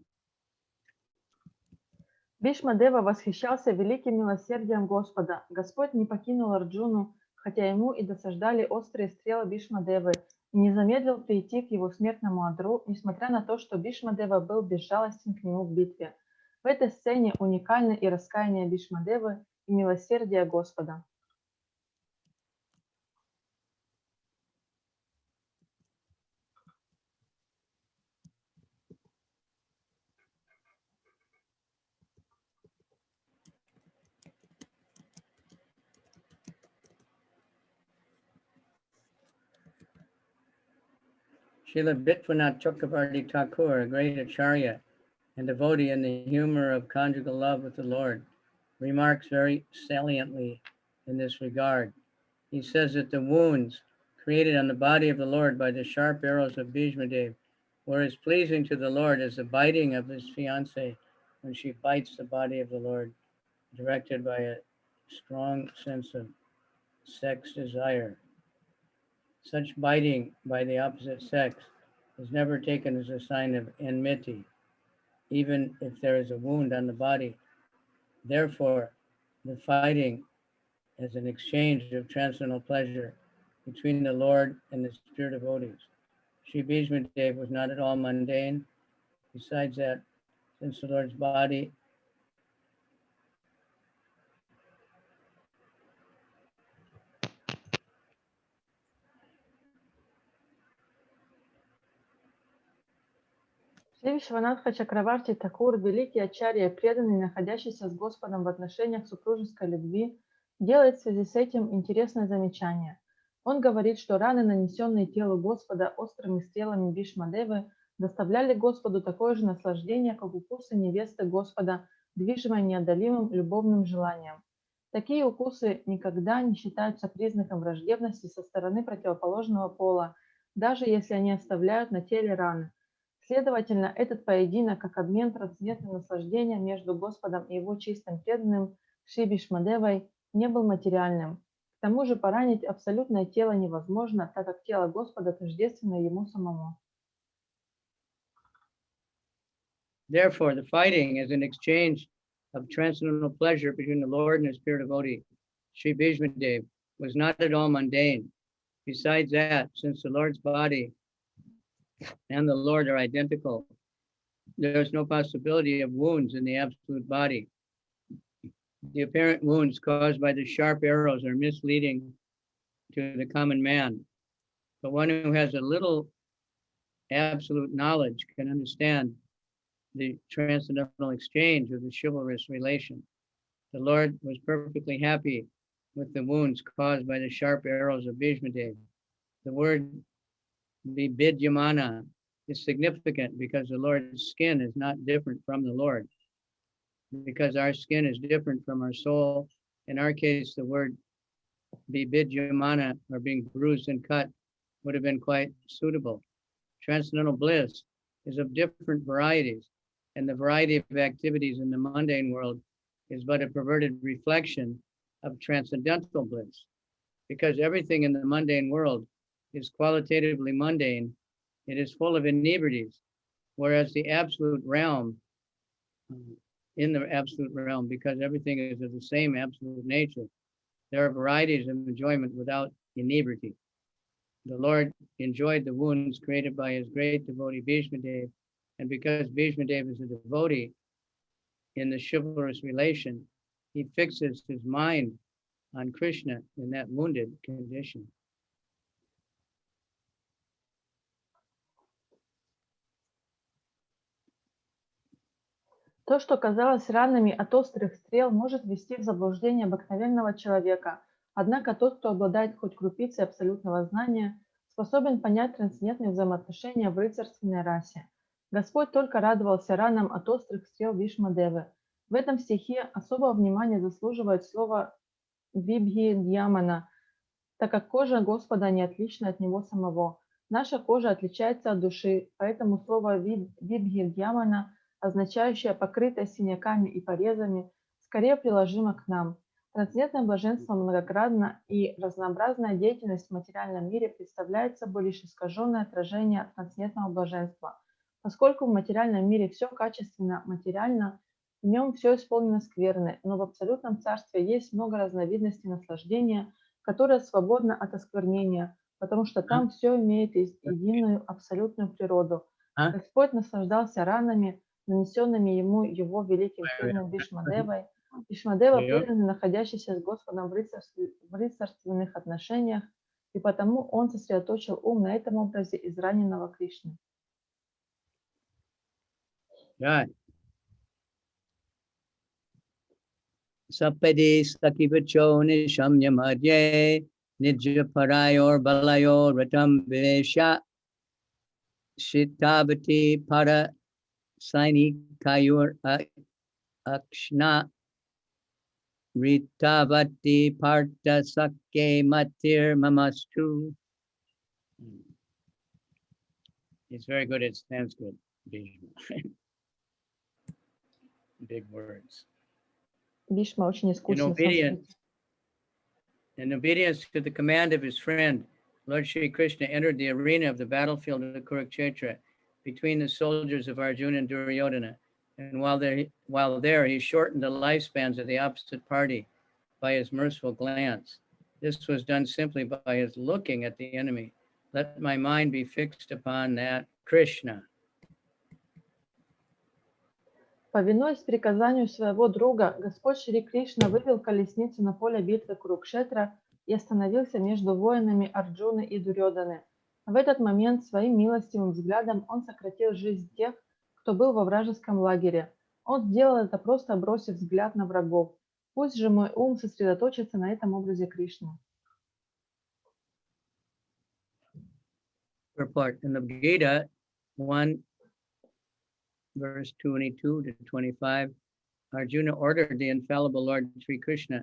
Speaker 1: Бхишмадева восхищался великим милосердием Господа. Господь не покинул Арджуну, хотя ему и досаждали острые стрелы Бхишмадевы, и не замедлил прийти к его смертному одру, несмотря на то, что Бхишмадева был безжалостен к нему в битве. В этой сцене уникальны и раскаяние Бхишмадевы, и милосердие Господа.
Speaker 2: Srila Bhitwanath Chakravarti Thakur, a great acharya and devotee in the humor of conjugal love with the Lord, remarks very saliently in this regard. He says that the wounds created on the body of the Lord by the sharp arrows of Bhishmadeva were as pleasing to the Lord as the biting of his fiancée when she bites the body of the Lord, directed by a strong sense of sex desire. Such biting by the opposite sex is never taken as a sign of enmity, even if there is a wound on the body. Therefore, the fighting is an exchange of transcendental pleasure between the Lord and the spirit devotees. Sri Bhīṣmadeva was not at all mundane. Besides that, since the Lord's body
Speaker 1: Шри Вишванатха Чакраварти Такур, великий ачарья, преданный, находящийся с Господом в отношениях супружеской любви, делает в связи с этим интересное замечание. Он говорит, что раны, нанесенные телу Господа острыми стрелами Бхишмадевы, доставляли Господу такое же наслаждение, как укусы невесты Господа, движимой неодолимым любовным желанием. Такие укусы никогда не считаются признаком враждебности со стороны противоположного пола, даже если они оставляют на теле раны. Следовательно, этот поединок, как обмен трансцендентным наслаждением между Господом и его чистым преданным Шри Бхишмадевой, не был материальным. К тому же поранить абсолютное тело невозможно, так как тело Господа тождественно ему самому.
Speaker 2: Therefore, the fighting is an exchange of transcendental pleasure between the Lord and his spirit devotee. Sri Bhishmadeva was not at all mundane. Besides that, since the Lord's body and the Lord are identical, there is no possibility of wounds in the absolute body. The apparent wounds caused by the sharp arrows are misleading to the common man. But one who has a little absolute knowledge can understand the transcendental exchange of the chivalrous relation. The Lord was perfectly happy with the wounds caused by the sharp arrows of Bhishmadeva. The word Vibidyamana is significant because the Lord's skin is not different from the Lord. Because our skin is different from our soul, in our case, the word Vibidyamana, or being bruised and cut, would have been quite suitable. Transcendental bliss is of different varieties, and the variety of activities in the mundane world is but a perverted reflection of transcendental bliss. Because everything in the mundane world is qualitatively mundane, it is full of inebrities, whereas the absolute realm, in the absolute realm, because everything is of the same absolute nature, there are varieties of enjoyment without inebriety. The Lord enjoyed the wounds created by his great devotee Bhishmadeva, and because Bhishmadeva is a devotee in the chivalrous relation, he fixes his mind on Krishna in that wounded condition.
Speaker 1: То, что казалось ранами от острых стрел, может ввести в заблуждение обыкновенного человека. Однако тот, кто обладает хоть крупицей абсолютного знания, способен понять трансцендентные взаимоотношения в рыцарственной расе. Господь только радовался ранам от острых стрел Бхишмадевы. В этом стихе особого внимания заслуживает слово «вибхи-дьямана», так как кожа Господа не отлична от Него самого. Наша кожа отличается от души, поэтому слово «вибхи-дьямана», означающее покрытое синяками и порезами, скорее приложимо к нам. Трансцендентное блаженство многократно, и разнообразная деятельность в материальном мире представляет собой лишь искаженное отражение трансцендентного блаженства. Поскольку в материальном мире все качественно материально, в нем все исполнено скверны, но в абсолютном царстве есть много разновидностей наслаждения, которое свободно от осквернения, потому что там все имеет единую абсолютную природу. Господь наслаждался ранами, нанесенными ему его великим преданным Бхишмадевой. Бхишмадева преданный, находящийся с Господом в рыцарственных отношениях, и потому он сосредоточил ум на этом образе израненного Кришны.
Speaker 2: Sapadi sakivacho nishamya madhye nidya parayor balayor ratam vivesha shitabati para sainikayur akshna ritavati parta sakke matir mamastu. It's very good at Sanskrit. Big words.
Speaker 1: Бхишма очень искусен в санскрите.
Speaker 2: In obedience to the command of his friend, Lord Shri Krishna entered the arena of the battlefield of Kurukshetra between the soldiers of Arjuna and Duryodhana And while there, he shortened the lifespans of the opposite party by his merciful glance. This was done simply by his looking at the enemy. Let my mind be fixed upon that Krishna.
Speaker 1: Повинуясь приказанию своего друга, Господь Шри Кришна вывел колесницу на поле битвы Курукшетра и остановился между воинами Арджуны и Дурьоданы. В этот момент своим милостивым взглядом он сократил жизнь тех, кто был во вражеском лагере. Он сделал это, просто бросив взгляд на врагов. Пусть же мой ум сосредоточится на этом образе Кришны.
Speaker 2: Report in the Gita 1 verse 22 to 25, Arjuna ordered the infallible Lord Sri Krishna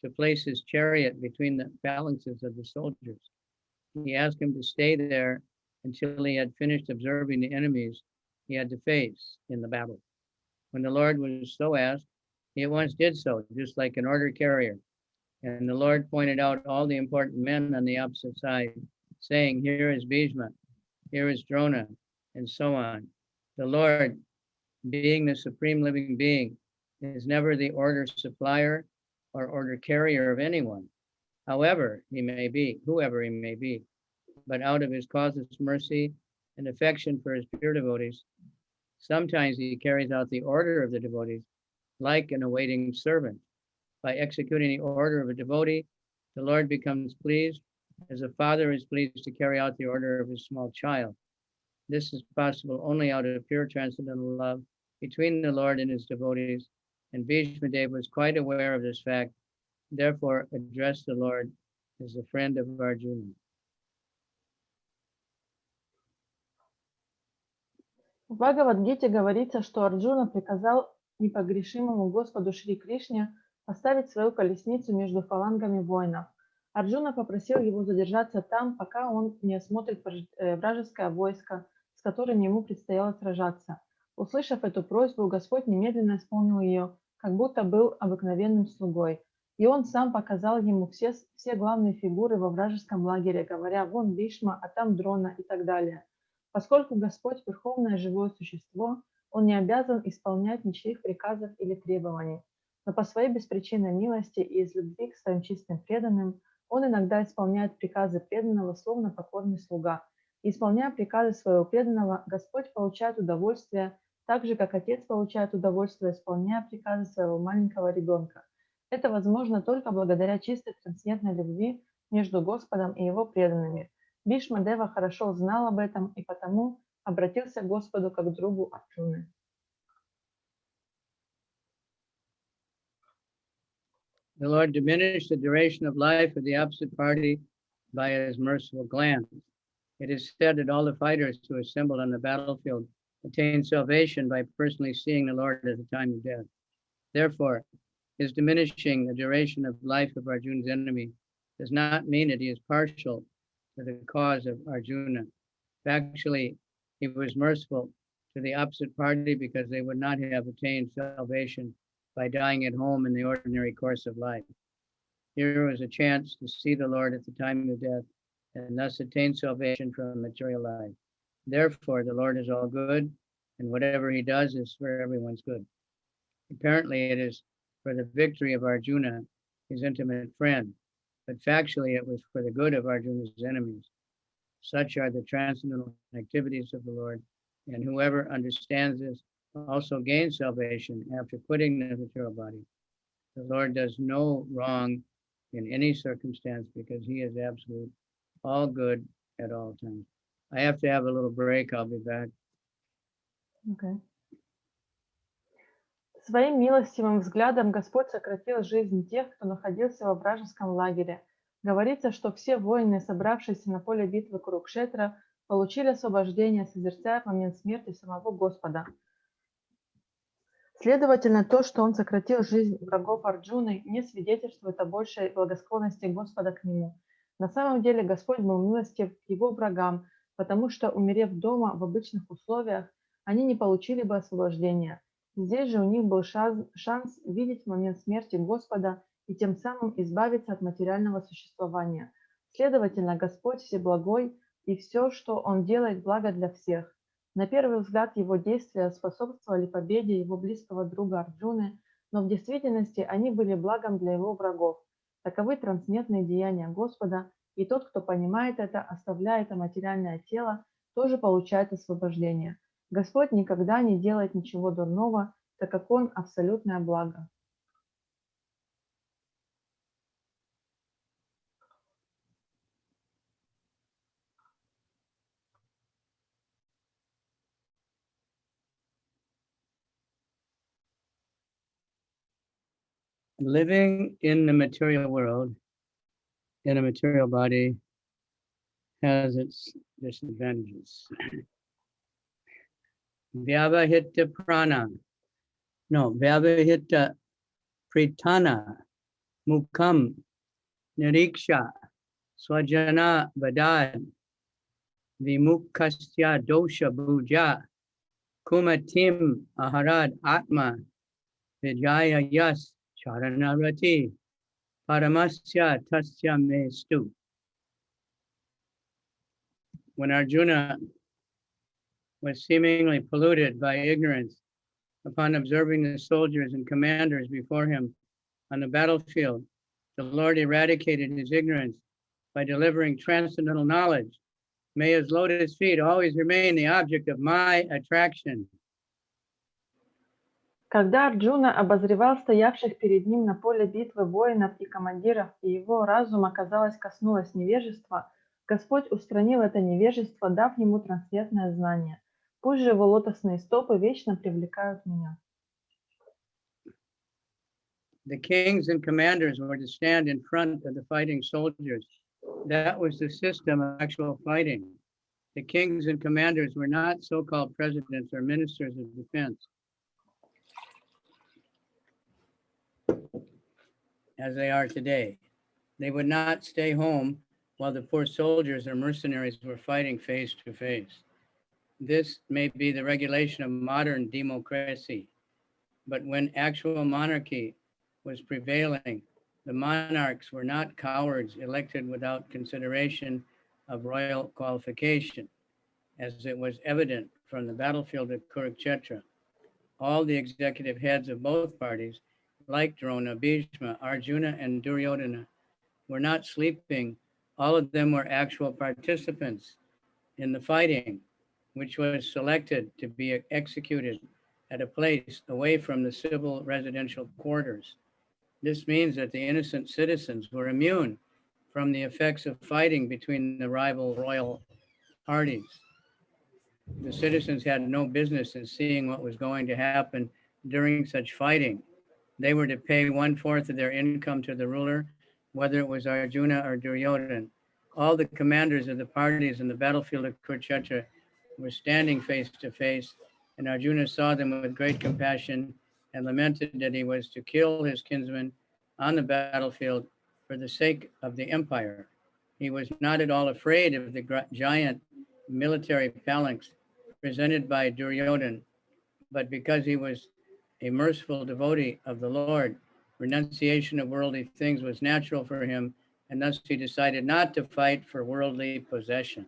Speaker 2: to place his chariot between the phalanxes of the soldiers. He asked him to stay there until he had finished observing the enemies he had to face in the battle. When the Lord was so asked, he at once did so, just like an order carrier. And the Lord pointed out all the important men on the opposite side, saying, here is Bhishma, here is Drona, and so on. The Lord, being the supreme living being, is never the order supplier or order carrier of anyone, whoever he may be, but out of his causeless mercy and affection for his pure devotees, sometimes he carries out the order of the devotees like an awaiting servant. By executing the order of a devotee, the Lord becomes pleased as a father is pleased to carry out the order of his small child. This is possible only out of pure transcendental love between the Lord and his devotees, and Bhīṣmadeva was quite aware of this fact, therefore addressed the Lord as a friend of Arjuna.
Speaker 1: В Бхагавад-гите говорится, что Арджуна приказал непогрешимому Господу Шри Кришне поставить свою колесницу между фалангами воинов. Арджуна попросил его задержаться там, пока он не осмотрит вражеское войско, с которым ему предстояло сражаться. Услышав эту просьбу, Господь немедленно исполнил ее, как будто был обыкновенным слугой. И он сам показал ему все главные фигуры во вражеском лагере, говоря, вон Бхишма, а там Дрона и так далее. Поскольку Господь – верховное живое существо, он не обязан исполнять ничьих приказов или требований. Но по своей беспричинной милости и из любви к своим чистым преданным, он иногда исполняет приказы преданного, словно покорный слуга. И исполняя приказы своего преданного, Господь получает удовольствие, так же, как отец получает удовольствие, исполняя приказы своего маленького ребенка. Это возможно только благодаря чистой трансцендентной любви между Господом и его преданными. Бхишмадева хорошо знал об этом и потому обратился к Господу как к другу Арджуны.
Speaker 2: The Lord diminished the duration of life of the opposite party by his merciful glance. It is said that all the fighters who assembled on the battlefield attained salvation by personally seeing the Lord at the time of death. Therefore, his diminishing the duration of life of Arjuna's enemy does not mean that he is partial to the cause of Arjuna. Actually, he was merciful to the opposite party because they would not have attained salvation by dying at home in the ordinary course of life. Here was a chance to see the Lord at the time of death and thus attain salvation from material life. Therefore, the Lord is all good, and whatever he does is for everyone's good. Apparently, it is for the victory of Arjuna, his intimate friend, but factually, it was for the good of Arjuna's enemies. Such are the transcendental activities of the Lord, and whoever understands this also gains salvation after quitting the material body. The Lord does no wrong in any circumstance because he is absolute, all good at all times. I have to have a little break. I'll be back.
Speaker 1: Okay. Своим милостивым взглядом Господь сократил жизнь тех, кто находился во вражеском лагере. Говорится, что все воины, собравшиеся на поле битвы Курукшетра, получили освобождение, созерцая момент смерти самого Господа. Следовательно, то, что он сократил жизнь врагов Арджуны, не свидетельствует о большей благосклонности Господа к нему. На самом деле Господь был милостив к его врагам, потому что, умерев дома в обычных условиях, они не получили бы освобождения. Здесь же у них был шанс видеть момент смерти Господа и тем самым избавиться от материального существования. Следовательно, Господь всеблагой, и все, что Он делает, благо для всех. На первый взгляд его действия способствовали победе его близкого друга Арджуны, но в действительности они были благом для его врагов. Таковы трансцендентные деяния Господа, и тот, кто понимает это, оставляя это материальное тело, тоже получает освобождение. Господь никогда не делает ничего дурного, так как Он абсолютное благо.
Speaker 2: Living in the material world, in a material body, has its disadvantages. Vyavahita prana, no, Vyavahita pritana, mukam, niriksha, swajana vadad, vimukasya dosha bhuja, kumatim aharad atma, vijaya yas charanarati, paramasya tasya mestu. When Arjuna was seemingly polluted by ignorance, upon observing the soldiers and commanders before him on the battlefield, the Lord eradicated his ignorance by delivering transcendental knowledge. May his lotus feet always remain the object of my attraction.
Speaker 1: Когда Арджуна обозревал стоявших перед ним на поле битвы воинов и командиров, и его разума, казалось, коснулось невежества, Господь устранил это невежество, дав ему трансцендентное знание. Пусть же его лотосные стопы вечно привлекают меня.
Speaker 2: The kings and commanders were to stand in front of the fighting soldiers. That was the system of actual fighting. The kings and commanders were not so-called presidents or ministers of defense, as they are today. They would not stay home while the poor soldiers or mercenaries were fighting face to face. This may be the regulation of modern democracy, but when actual monarchy was prevailing, the monarchs were not cowards elected without consideration of royal qualification, as it was evident from the battlefield of Kurukshetra. All the executive heads of both parties, like Drona, Bhishma, Arjuna, and Duryodhana, were not sleeping. All of them were actual participants in the fighting, which was selected to be executed at a place away from the civil residential quarters. This means that the innocent citizens were immune from the effects of fighting between the rival royal parties. The citizens had no business in seeing what was going to happen during such fighting. They were to pay 1/4 of their income to the ruler, whether it was Arjuna or Duryodhana. All the commanders of the parties in the battlefield of Kurukshetra were standing face to face, and Arjuna saw them with great compassion and lamented that he was to kill his kinsman on the battlefield for the sake of the empire. He was not at all afraid of the giant military phalanx presented by Duryodhana, but because he was a merciful devotee of the Lord, renunciation of worldly things was natural for him, and thus he decided not to fight for worldly possessions.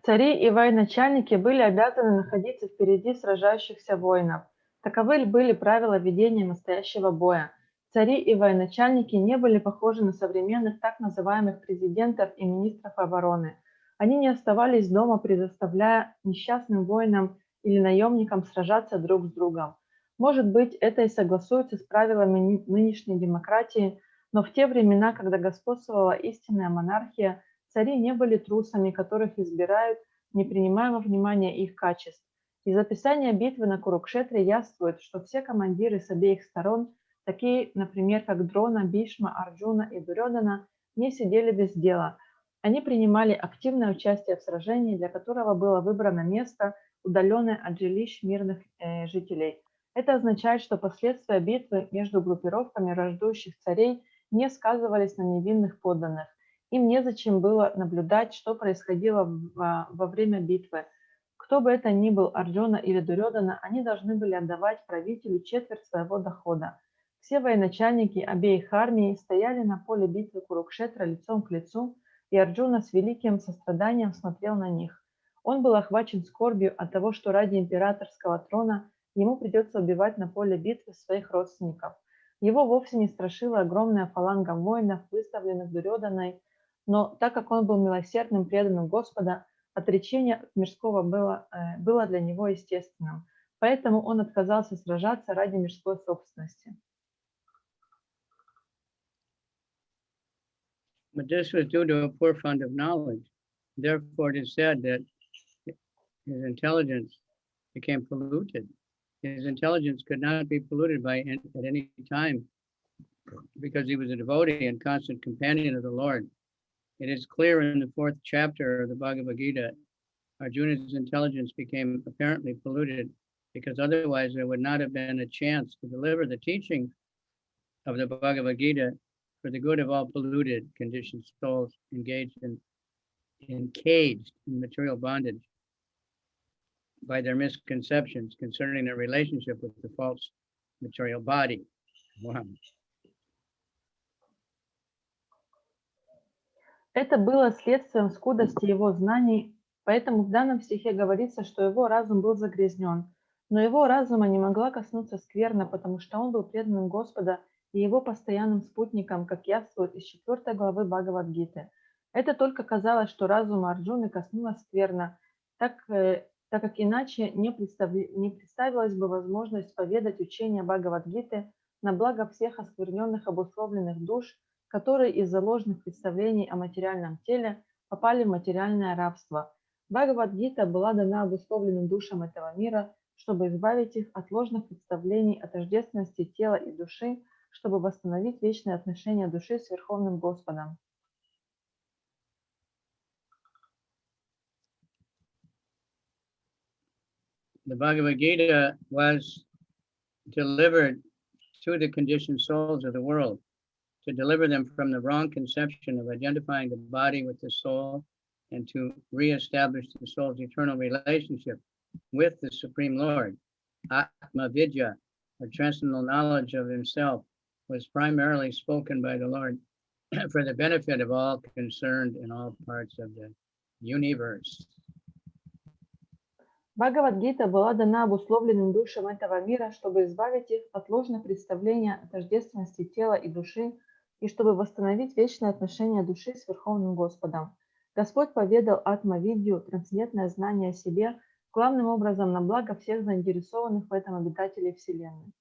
Speaker 1: Цари и военачальники были обязаны находиться впереди сражающихся воинов. Таковы были правила ведения настоящего боя. Цари и военачальники не были похожи на современных так называемых президентов и министров обороны. Они не оставались дома, предоставляя несчастным воинам или наемникам сражаться друг с другом. Может быть, это и согласуется с правилами нынешней демократии, но в те времена, когда господствовала истинная монархия, цари не были трусами, которых избирают, не принимая во внимание их качеств. Из описания битвы на Курукшетре яствует, что все командиры с обеих сторон, такие, например, как Дрона, Бхишма, Арджуна и Дурьодана, не сидели без дела. Они принимали активное участие в сражении, для которого было выбрано место, удаленное от жилищ мирных жителей. Это означает, что последствия битвы между группировками враждующих царей не сказывались на невинных подданных. Им незачем было наблюдать, что происходило во время битвы. Кто бы это ни был, Арджуна или Дурьодана, они должны были отдавать правителю 1/4 своего дохода. Все военачальники обеих армий стояли на поле битвы Курукшетра лицом к лицу, и Арджуна с великим состраданием смотрел на них. Он был охвачен скорбью от того, что ради императорского трона ему придется убивать на поле битвы своих родственников. Его вовсе не страшила огромная фаланга воинов, выставленных Дурёдhaной, но так как он был милосердным, преданным Господа, отречение от мирского было для него естественным. Поэтому он отказался сражаться ради мирской собственности.
Speaker 2: But this was due to a poor fund of knowledge. Therefore, it is said that his intelligence became polluted. His intelligence could not be polluted at any time because he was a devotee and constant companion of the Lord. It is clear in the 4th chapter of the Bhagavad Gita, Arjuna's intelligence became apparently polluted because otherwise there would not have been a chance to deliver the teaching of the Bhagavad Gita for the good of all polluted, conditioned souls engaged encaged in material bondage by their misconceptions concerning their relationship with the false material body. Wow.
Speaker 1: Это было следствием скудости его знаний, поэтому в данном стихе говорится, что его разум был загрязнен. Но его разума не могла коснуться скверна, потому что он был преданным Господа и его постоянным спутником, как явствует из 4 главы Бхагавад-гиты. Это только казалось, что разума Арджуны коснулась скверна, так как иначе не представилась бы возможность поведать учение Бхагавад-гиты на благо всех оскверненных обусловленных душ, которые из-за ложных представлений о материальном теле попали в материальное рабство. Бхагавад-гита была дана обусловленным душам этого мира, чтобы избавить их от ложных представлений о тождественности тела и души, чтобы восстановить вечные отношения души с Верховным Господом.
Speaker 2: The Bhagavad Gita was delivered to the conditioned souls of the world, to deliver them from the wrong conception of identifying the body with the soul and to reestablish the soul's eternal relationship with the Supreme Lord. Atma Vidya, or transcendental knowledge of himself, was primarily spoken by the Lord for the benefit of all concerned in all parts of the universe.
Speaker 1: Бхагавад-гита была дана обусловленным душам этого мира, чтобы избавить их от ложных представлений о тождественности тела и души, и чтобы восстановить вечные отношения души с Верховным Господом. Господь поведал Атма-видью, трансцендентное знание о себе, главным образом на благо всех заинтересованных в этом обитателей Вселенной.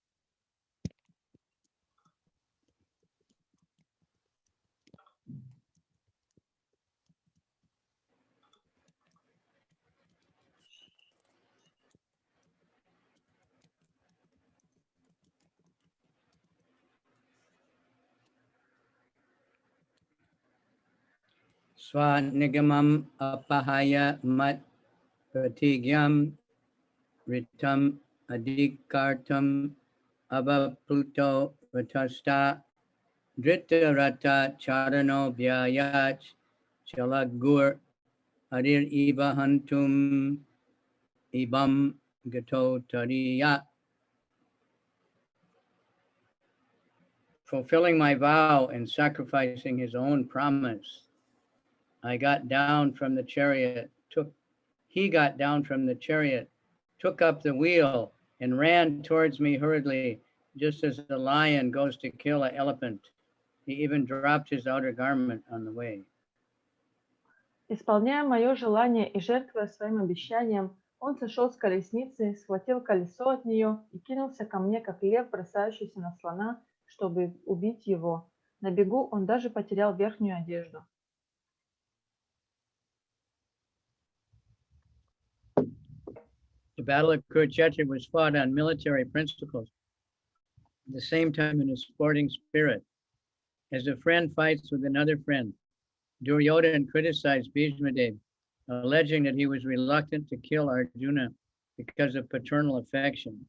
Speaker 2: Swanigamam apahaya mat pratigyam ritam adikartam abapluto ratasta drita rata charano vyayach chalagur harir ivahantum ibam gato tariya. Fulfilling my vow and sacrificing his own promise, he got down from the chariot, took up the wheel and ran towards me hurriedly, just as a lion goes to kill an elephant. He even dropped his outer garment on the way.
Speaker 1: Исполняя мое желание и жертвуя своим обещанием, он сошел с колесницы, схватил колесо от нее и кинулся ко мне, как лев, бросающийся на слона, чтобы убить его. На бегу он даже потерял верхнюю одежду.
Speaker 2: The battle of Kurukshetra was fought on military principles, at the same time in a sporting spirit. As a friend fights with another friend, Duryodhana criticized Bhīṣmadeva, alleging that he was reluctant to kill Arjuna because of paternal affection.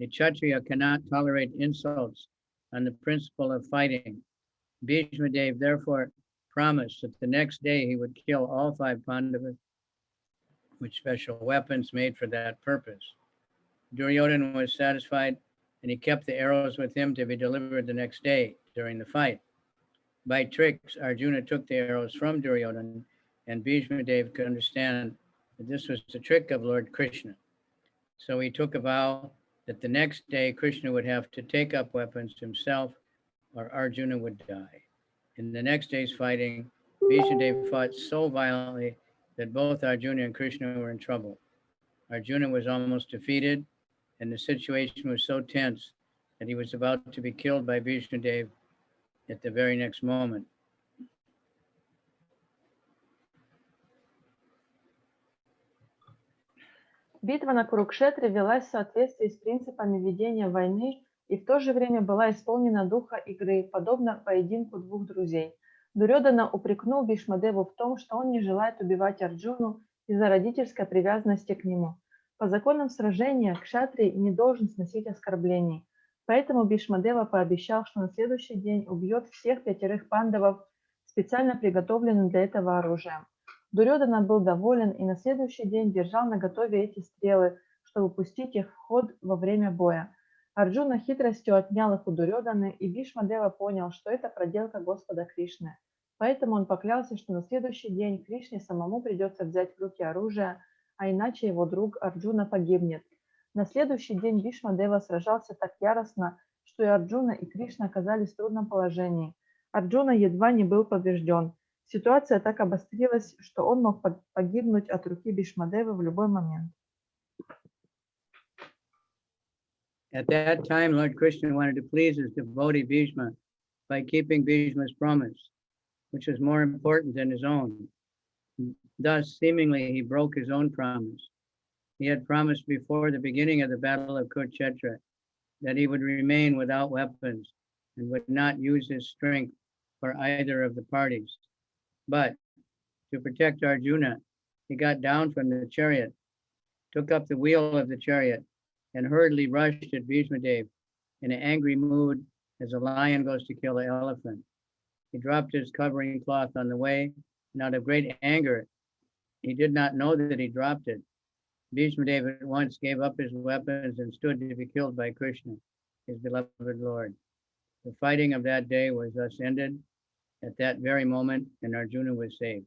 Speaker 2: A Kshatriya cannot tolerate insults on the principle of fighting. Bhīṣmadeva therefore promised that the next day he would kill all 5 Pandavas with special weapons made for that purpose. Duryodhana was satisfied and he kept the arrows with him to be delivered the next day during the fight. By tricks, Arjuna took the arrows from Duryodhana, and Bhishmadeva could understand that this was the trick of Lord Krishna. So he took a vow that the next day Krishna would have to take up weapons himself or Arjuna would die. In the next day's fighting, Bhishmadeva fought so violently that both Arjuna and Krishna were in trouble. Arjuna was almost defeated, and the situation was so tense that he was about to be killed by Bhishmadeva at the very next moment.
Speaker 1: Битва на Курукшетре велась в соответствии с принципами ведения войны и в то же время была исполнена духа игры, подобно поединку двух друзей. Дурьодана упрекнул Бхишмадеву в том, что он не желает убивать Арджуну из-за родительской привязанности к нему. По законам сражения кшатрий не должен сносить оскорблений. Поэтому Бхишмадева пообещал, что на следующий день убьет всех 5 пандавов, специально приготовленным для этого оружием. Дурьодана был доволен и на следующий день держал наготове эти стрелы, чтобы пустить их в ход во время боя. Арджуна хитростью отнял их у Дурьоданы, и Бхишмадева понял, что это проделка Господа Кришны. Поэтому он поклялся, что на следующий день Кришне самому придется взять в руки оружие, а иначе его друг Арджуна погибнет. На следующий день Бхишмадева сражался так яростно, что и Арджуна, и Кришна оказались в трудном положении. Арджуна едва не был побежден. Ситуация так обострилась, что он мог погибнуть от руки Бхишмадевы в любой момент.
Speaker 2: At that time, Lord Krishna wanted to please his devotee Bhishma by keeping Bhishma's promise, which was more important than his own. Thus, seemingly, he broke his own promise. He had promised before the beginning of the Battle of Kurukshetra that he would remain without weapons and would not use his strength for either of the parties. But to protect Arjuna, he got down from the chariot, took up the wheel of the chariot, and hurriedly rushed at Bhishmadeva in an angry mood as a lion goes to kill an elephant. He dropped his covering cloth on the way, and out of great anger, he did not know that he dropped it. Bhishmadeva at once gave up his weapons and stood to be killed by Krishna, his beloved Lord. The fighting of that day was thus ended at that very moment, and Arjuna was saved.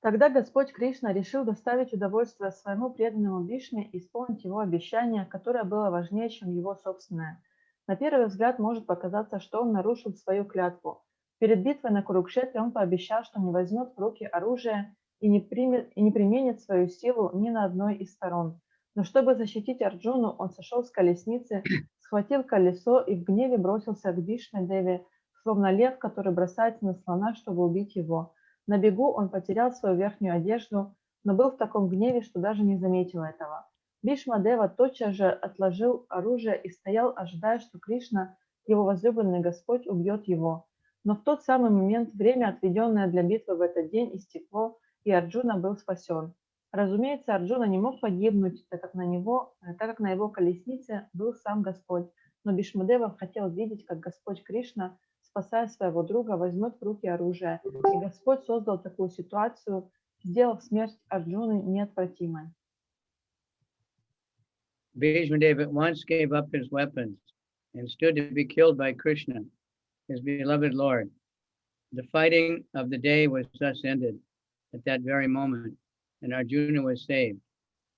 Speaker 1: Тогда Господь Кришна решил доставить удовольствие своему преданному Бхишме и исполнить его обещание, которое было важнее, чем его собственное. На первый взгляд может показаться, что он нарушил свою клятву. Перед битвой на Курукшетре он пообещал, что не возьмет в руки оружие и не применит свою силу ни на одной из сторон. Но чтобы защитить Арджуну, он сошел с колесницы, схватил колесо и в гневе бросился к Бхишмадеве, словно лев, который бросается на слона, чтобы убить его. На бегу он потерял свою верхнюю одежду, но был в таком гневе, что даже не заметил этого. Бхишмадева тотчас же отложил оружие и стоял, ожидая, что Кришна, его возлюбленный Господь, убьет его. Но в тот самый момент время, отведенное для битвы в этот день, истекло, и Арджуна был спасен. Разумеется, Арджуна не мог погибнуть, так как на его колеснице был сам Господь, но Бхишмадева хотел видеть, как Господь Кришна, спасая своего друга, возьмет в руки оружие, и Господь создал такую ситуацию, сделав смерть Арджуны неотвратимой.
Speaker 2: Bhishmadeva at once gave up his weapons and stood to be killed by Krishna, his beloved Lord. The fighting of the day was thus ended at that very moment, and Arjuna was saved.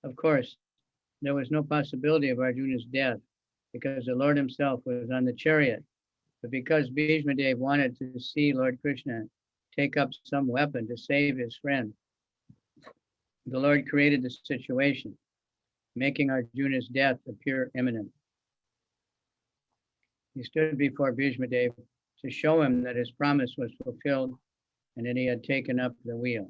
Speaker 2: Of course, there was no possibility of Arjuna's death because the Lord himself was on the chariot. But because Bhishmadeva wanted to see Lord Krishna take up some weapon to save his friend, the Lord created the situation, making Arjuna's death appear imminent. He stood before Bhishmadeva to show him that his promise was fulfilled and that he had taken up the wheel.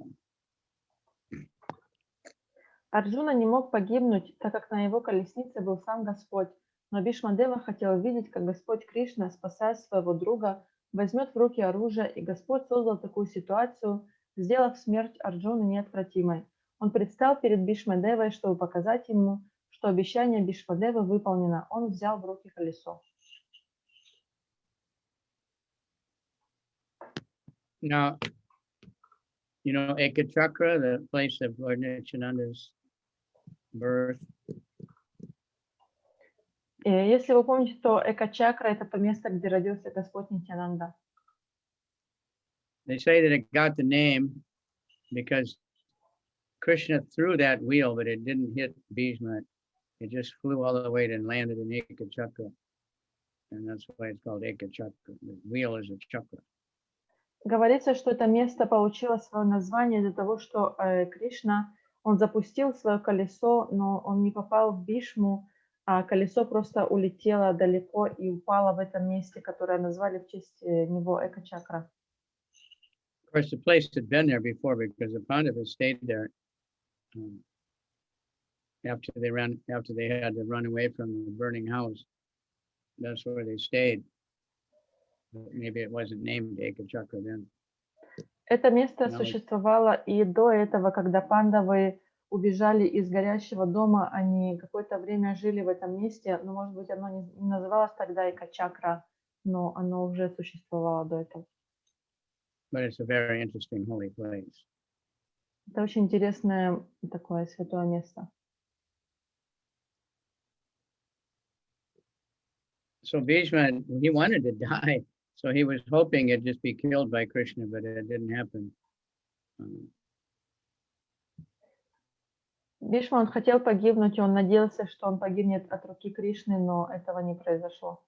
Speaker 1: Арджуна не мог погибнуть, так как на его колеснице был сам Господь, но Бхишмадева хотел видеть, как Господь Кришна, спасая своего друга, возьмет в руки оружие, и Господь создал такую ситуацию, сделав смерть Арджуны неотвратимой. Он предстал перед Бхишмадевой, чтобы показать ему, что обещание Бхишмадевы выполнено. Он взял в руки колесо.
Speaker 2: Now, You know, Ekachakra, the place of Lord Nityananda's birth.
Speaker 1: Если вы помните, то Эка-чакра — это то место, где родился Господь Нитьянанда.
Speaker 2: They say that it got the name because Krishna threw that wheel, but it didn't hit Bhishma. It just flew all the way and landed in Ekachakra. And that's why it's called Ekachakra. The wheel is a chakra.
Speaker 1: Говорится, что это место получило свое название из-за того, что Кришна, он запустил свое колесо, но он не попал в Бишму, а колесо просто улетело далеко и упало в этом месте, которое назвали в честь него Эка-чакра.
Speaker 2: Of course, the place had been there before because the Pandavas stayed there after they had to run away from the burning house. That's where they stayed. Maybe it wasn't named Ekachakra then.
Speaker 1: Это место существовало и до этого, когда пандавы убежали из горящего дома, они какое-то время жили в этом месте, но, может быть, оно не называлось тогда Эка-чакра, но оно уже существовало до этого.
Speaker 2: But it's a very interesting holy place.
Speaker 1: Это очень интересное такое святое место.
Speaker 2: So Bhishma, he wanted to die. So he was hoping it'd just be killed by Krishna, but it didn't happen.
Speaker 1: Бишма, он хотел погибнуть, и он надеялся, что он погибнет от руки Кришны, но этого не произошло.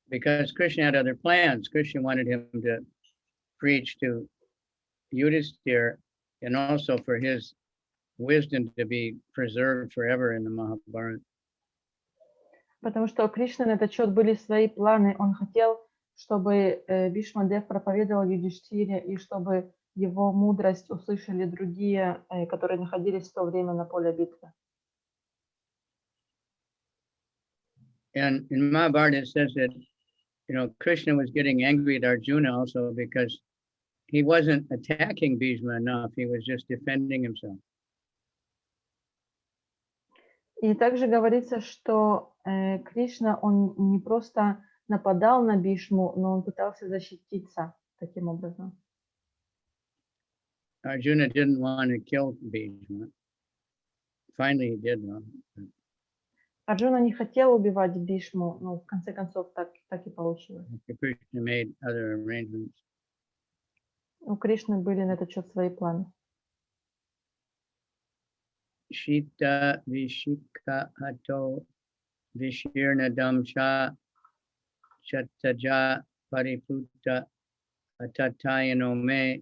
Speaker 2: Because Krishna had other plans. Krishna wanted him to preach to Yudhisthira and also for his wisdom to be preserved forever in the Mahabharata.
Speaker 1: Потому что у Кришны на этот счет были свои планы. Он хотел, чтобы Бишмадев проповедовал Юдиштхире, и чтобы его мудрость услышали другие, которые находились в то время на поле битвы.
Speaker 2: And in Mahabharata it says that, you know, Krishna was getting angry at Arjuna also because he wasn't attacking Bhishma enough. He was just defending himself.
Speaker 1: И также говорится, что Кришна, он не просто нападал на Бишму, но он пытался защититься таким образом.
Speaker 2: Arjuna didn't want to kill Bhishma. Finally he did, though.
Speaker 1: Арджуна не хотел убивать Бишму, но в конце концов так и получилось.
Speaker 2: Krishna made other arrangements.
Speaker 1: У Кришны были на этот счет свои планы.
Speaker 2: Shita Vishika Hato Vishirna Damsha Chataja Pariputa Atatayano Me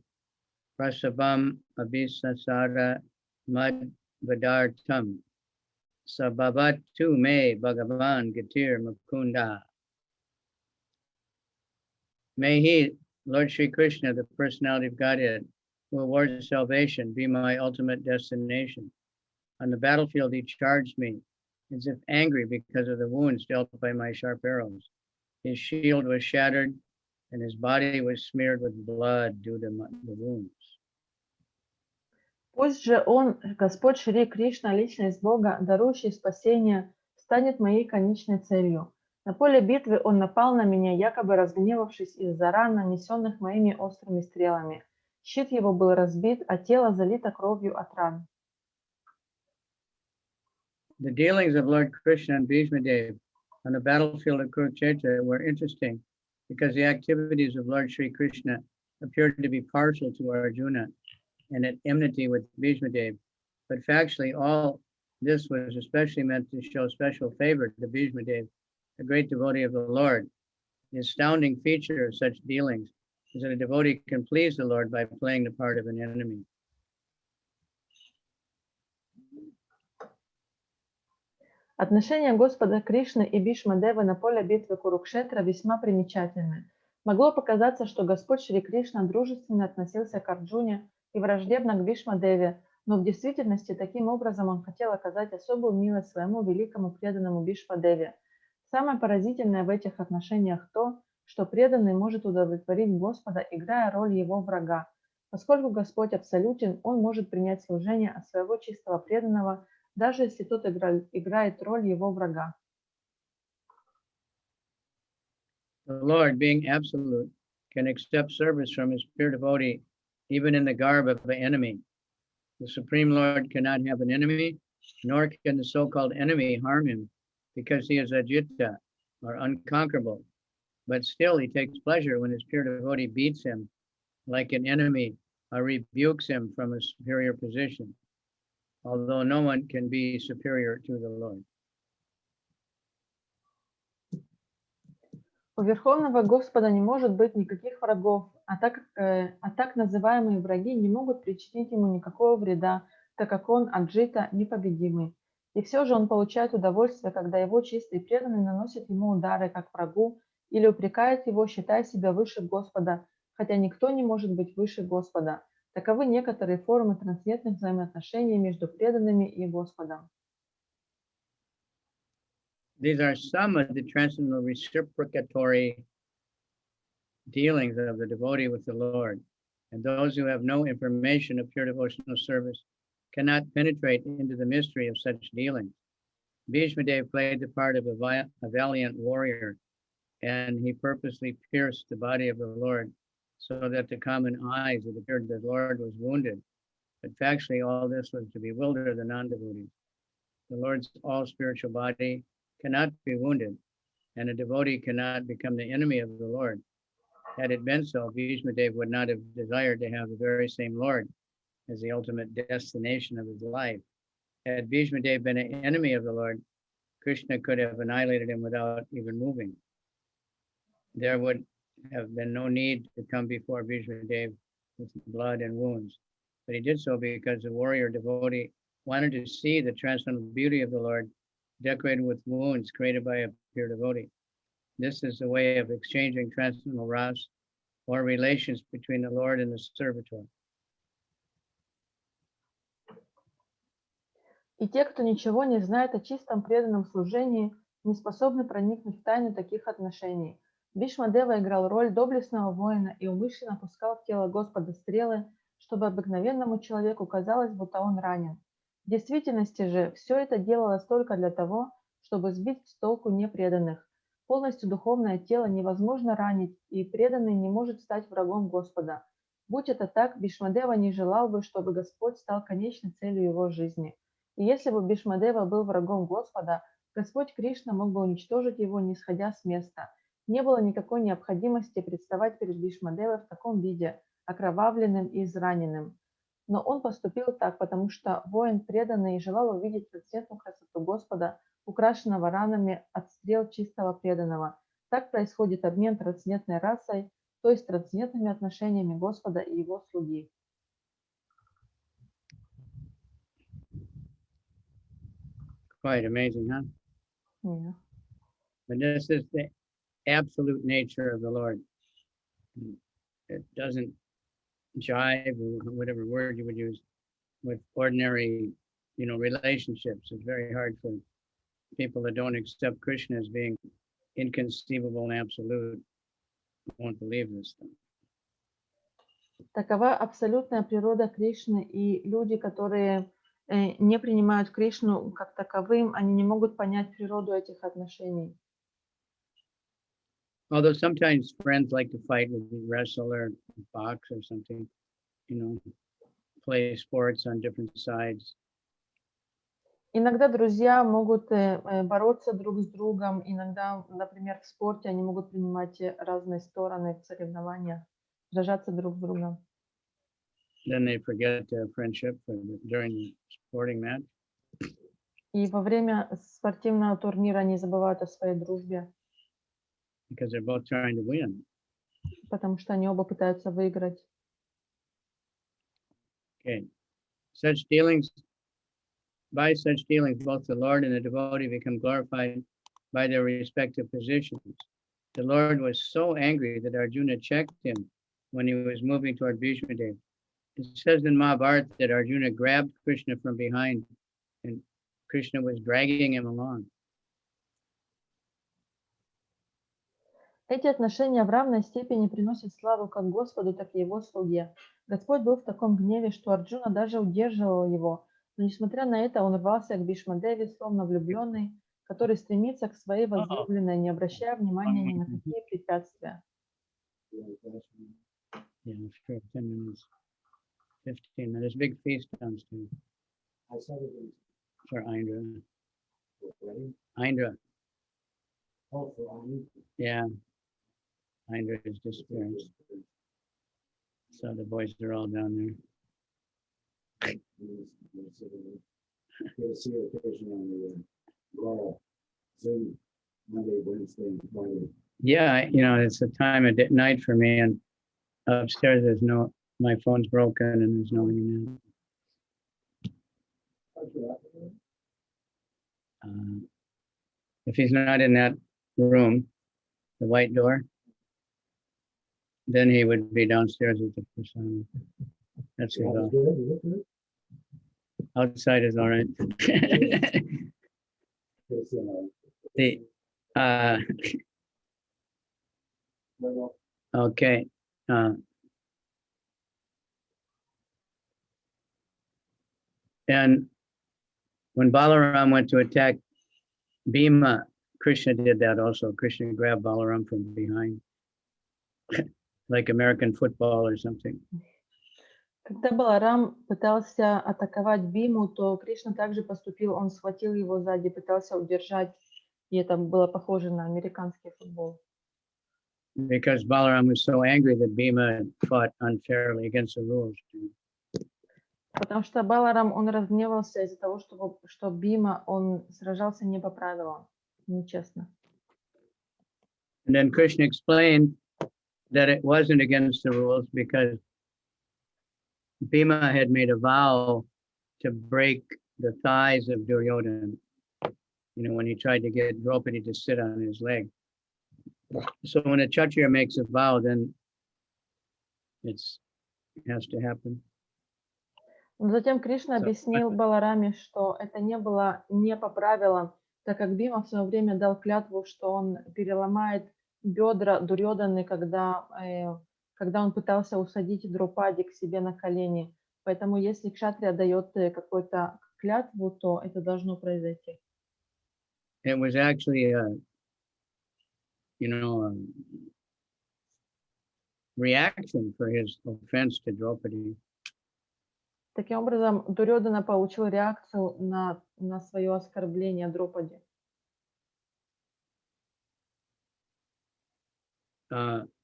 Speaker 2: Prasabam Abhisasara Mad Vadartam Sabhavatu Me Bhagavan Gatir Mukunda. May he, Lord Sri Krishna, the personality of Godhead, who awards salvation, be my ultimate destination. On the battlefield, he charged me as if angry because of the wounds dealt by my sharp arrows. His shield was shattered and his body was smeared with blood due to the wounds.
Speaker 1: Пусть же он, Господь Шри Кришна, личность Бога, дарующий спасение, станет моей конечной целью. На поле битвы он напал на меня, якобы разгневавшись из-за ран, нанесенных моими острыми стрелами. Щит его был разбит, а тело залито кровью от ран.
Speaker 2: The dealings of Lord Krishna and Bhīṣmadeva on the battlefield of Kurukshetra were interesting because the activities of Lord Sri Krishna appeared to be partial to Arjuna and at enmity with Bhīṣmadeva. But factually, all this was especially meant to show special favor to Bhīṣmadeva, a great devotee of the Lord. The astounding feature of such dealings is that a devotee can please the Lord by playing the part of an enemy.
Speaker 1: Отношения Господа Кришны и Бишмадевы на поле битвы Курукшетра весьма примечательны. Могло показаться, что Господь Шри Кришна дружественно относился к Арджуне и враждебно к Бишмадеве, но в действительности таким образом он хотел оказать особую милость своему великому преданному Бишмадеве. Самое поразительное в этих отношениях то, что преданный может удовлетворить Господа, играя роль его врага. Поскольку Господь абсолютен, он может принять служение от своего чистого преданного, даже если тот играет роль его врага.
Speaker 2: The Lord, being absolute, can accept service from his pure devotee even in the garb of an enemy. The Supreme Lord cannot have an enemy, nor can the so-called enemy harm him, because he is ajita, or unconquerable. But still he takes pleasure when his pure devotee beats him like an enemy or rebukes him from a superior position, although no one can be superior to the Lord.
Speaker 1: У Верховного Господа не может быть никаких врагов, а так называемые враги не могут причинить ему никакого вреда, так как он аджита непобедимый. И все же он получает удовольствие, когда его чистые преданные наносят ему удары как врагу или упрекают его, считая себя выше Господа, хотя никто не может быть выше Господа. Таковы некоторые формы трансцендентных взаимоотношений между преданными и Господом.
Speaker 2: These are some of the transcendental reciprocatory dealings of the devotee with the Lord. And those who have no information of pure devotional service cannot penetrate into the mystery of such dealings. Bhīṣmadeva played the part of a valiant warrior, and he purposely pierced the body of the Lord so that the common eyes it appeared that the Lord was wounded. But factually, all this was to bewilder the non-devotees. The Lord's all spiritual body cannot be wounded, and a devotee cannot become the enemy of the Lord. Had it been so, Bhīṣmadeva would not have desired to have the very same Lord as the ultimate destination of his life. Had Bhīṣmadeva been an enemy of the Lord, Krishna could have annihilated him without even moving. There would have been no need to come before Bhīṣmadeva with blood and wounds. But he did so because the warrior devotee wanted to see the transcendental beauty of the Lord decorated with wounds created by a pure devotee. This is a way of exchanging transcendental ras or relations between the Lord and the servitor.
Speaker 1: И те, кто ничего не знает о чистом преданном служении, не способны проникнуть в тайну таких отношений. Бхишмадева играл роль доблестного воина и умышленно пускал в тело Господа стрелы, чтобы обыкновенному человеку казалось, будто он ранен. В действительности же все это делалось только для того, чтобы сбить с толку непреданных. Полностью духовное тело невозможно ранить, и преданный не может стать врагом Господа. Будь это так, Бхишмадева не желал бы, чтобы Господь стал конечной целью его жизни. И если бы Бхишмадева был врагом Господа, Господь Кришна мог бы уничтожить его, не сходя с места. Не было никакой необходимости представать перед Бхишмадевой в таком виде, окровавленным и израненным. Но он поступил так, потому что воин преданный желал увидеть трансцендентную красоту Господа, украшенного ранами от стрел чистого преданного. Так происходит обмен трансцендентной расой, то есть трансцендентными отношениями Господа и его слуги.
Speaker 2: Quite amazing, huh?
Speaker 1: Yeah.
Speaker 2: But this is the absolute nature of the Lord. It doesn't jive, or whatever word you would use, with ordinary, relationships. It's very hard for people that don't accept Krishna as being inconceivable and absolute. Won't believe this stuff.
Speaker 1: Такова абсолютная природа Кришны, и люди, которые не принимают Кришну как таковым, они не могут понять природу этих отношений.
Speaker 2: Although sometimes friends like to fight, wrestle or box or something, play sports on different sides.
Speaker 1: Иногда друзья могут бороться друг с другом, иногда, например, в спорте они могут принимать разные стороны в соревнованиях, сражаться друг с другом.
Speaker 2: Then they forget their friendship during the sporting match.
Speaker 1: И во время спортивного турнира они забывают о своей дружбе.
Speaker 2: Because they're both trying to win.
Speaker 1: Потому что они оба пытаются выиграть.
Speaker 2: Okay. By such dealings, both the Lord and the devotee become glorified by their respective positions. The Lord was so angry that Arjuna checked him when he was moving toward Bhīṣmadeva. It says in Mahabharata that Arjuna grabbed Krishna from behind and Krishna was dragging him along.
Speaker 1: Эти отношения в равной степени приносят славу как Господу, так и его слуге. Господь был в таком гневе, что Арджуна даже удерживал его, но несмотря на это он рвался к Бхишмадеве, словно влюбленный, который стремится к своей возлюбленной, не обращая внимания ни на какие препятствия.
Speaker 2: Yeah, sure, 10 minutes. 15 minutes. Big feast downstairs. For Indra. Indra. Yeah. Indra is disappearing. So the boys are all down there. Yeah, you know, it's a time of night for me, and upstairs there's no, my phone's broken and there's no internet. If he's not in that room, the white door, then he would be downstairs with the persona. That's his outside is all right. The okay. And when Balaram went to attack Bhima, Krishna did that also. Krishna grabbed Balaram from behind, like American football or something.
Speaker 1: Когда Баларам пытался атаковать Биму, то Кришна также поступил, он схватил его сзади, пытался удержать, и это было похоже на американский футбол.
Speaker 2: Because Balaram was so angry that Bhima fought unfairly against the rules.
Speaker 1: Потому что Баларам, он разгневался из-за того, что Бима, он сражался не по правилам, нечестно.
Speaker 2: And then Krishna explained that it wasn't against the rules because Bhima had made a vow to break the thighs of Duryodhana, you know, when he tried to get Draupadi to sit on his leg. So when a Kshatriya makes a vow, then it has to happen.
Speaker 1: Но затем Кришна объяснил Балараме, что это не было не по правилам, так как Бима в свое время дал клятву, что он переломает бедра Дурьоданы, когда он пытался усадить Драупади к себе на колени. Поэтому если кшатрия дает какую-то клятву, то это должно произойти.
Speaker 2: It was actually a reaction for his offense to Draupadi.
Speaker 1: Таким образом, Дурьодана получил реакцию на свое оскорбление Драупади.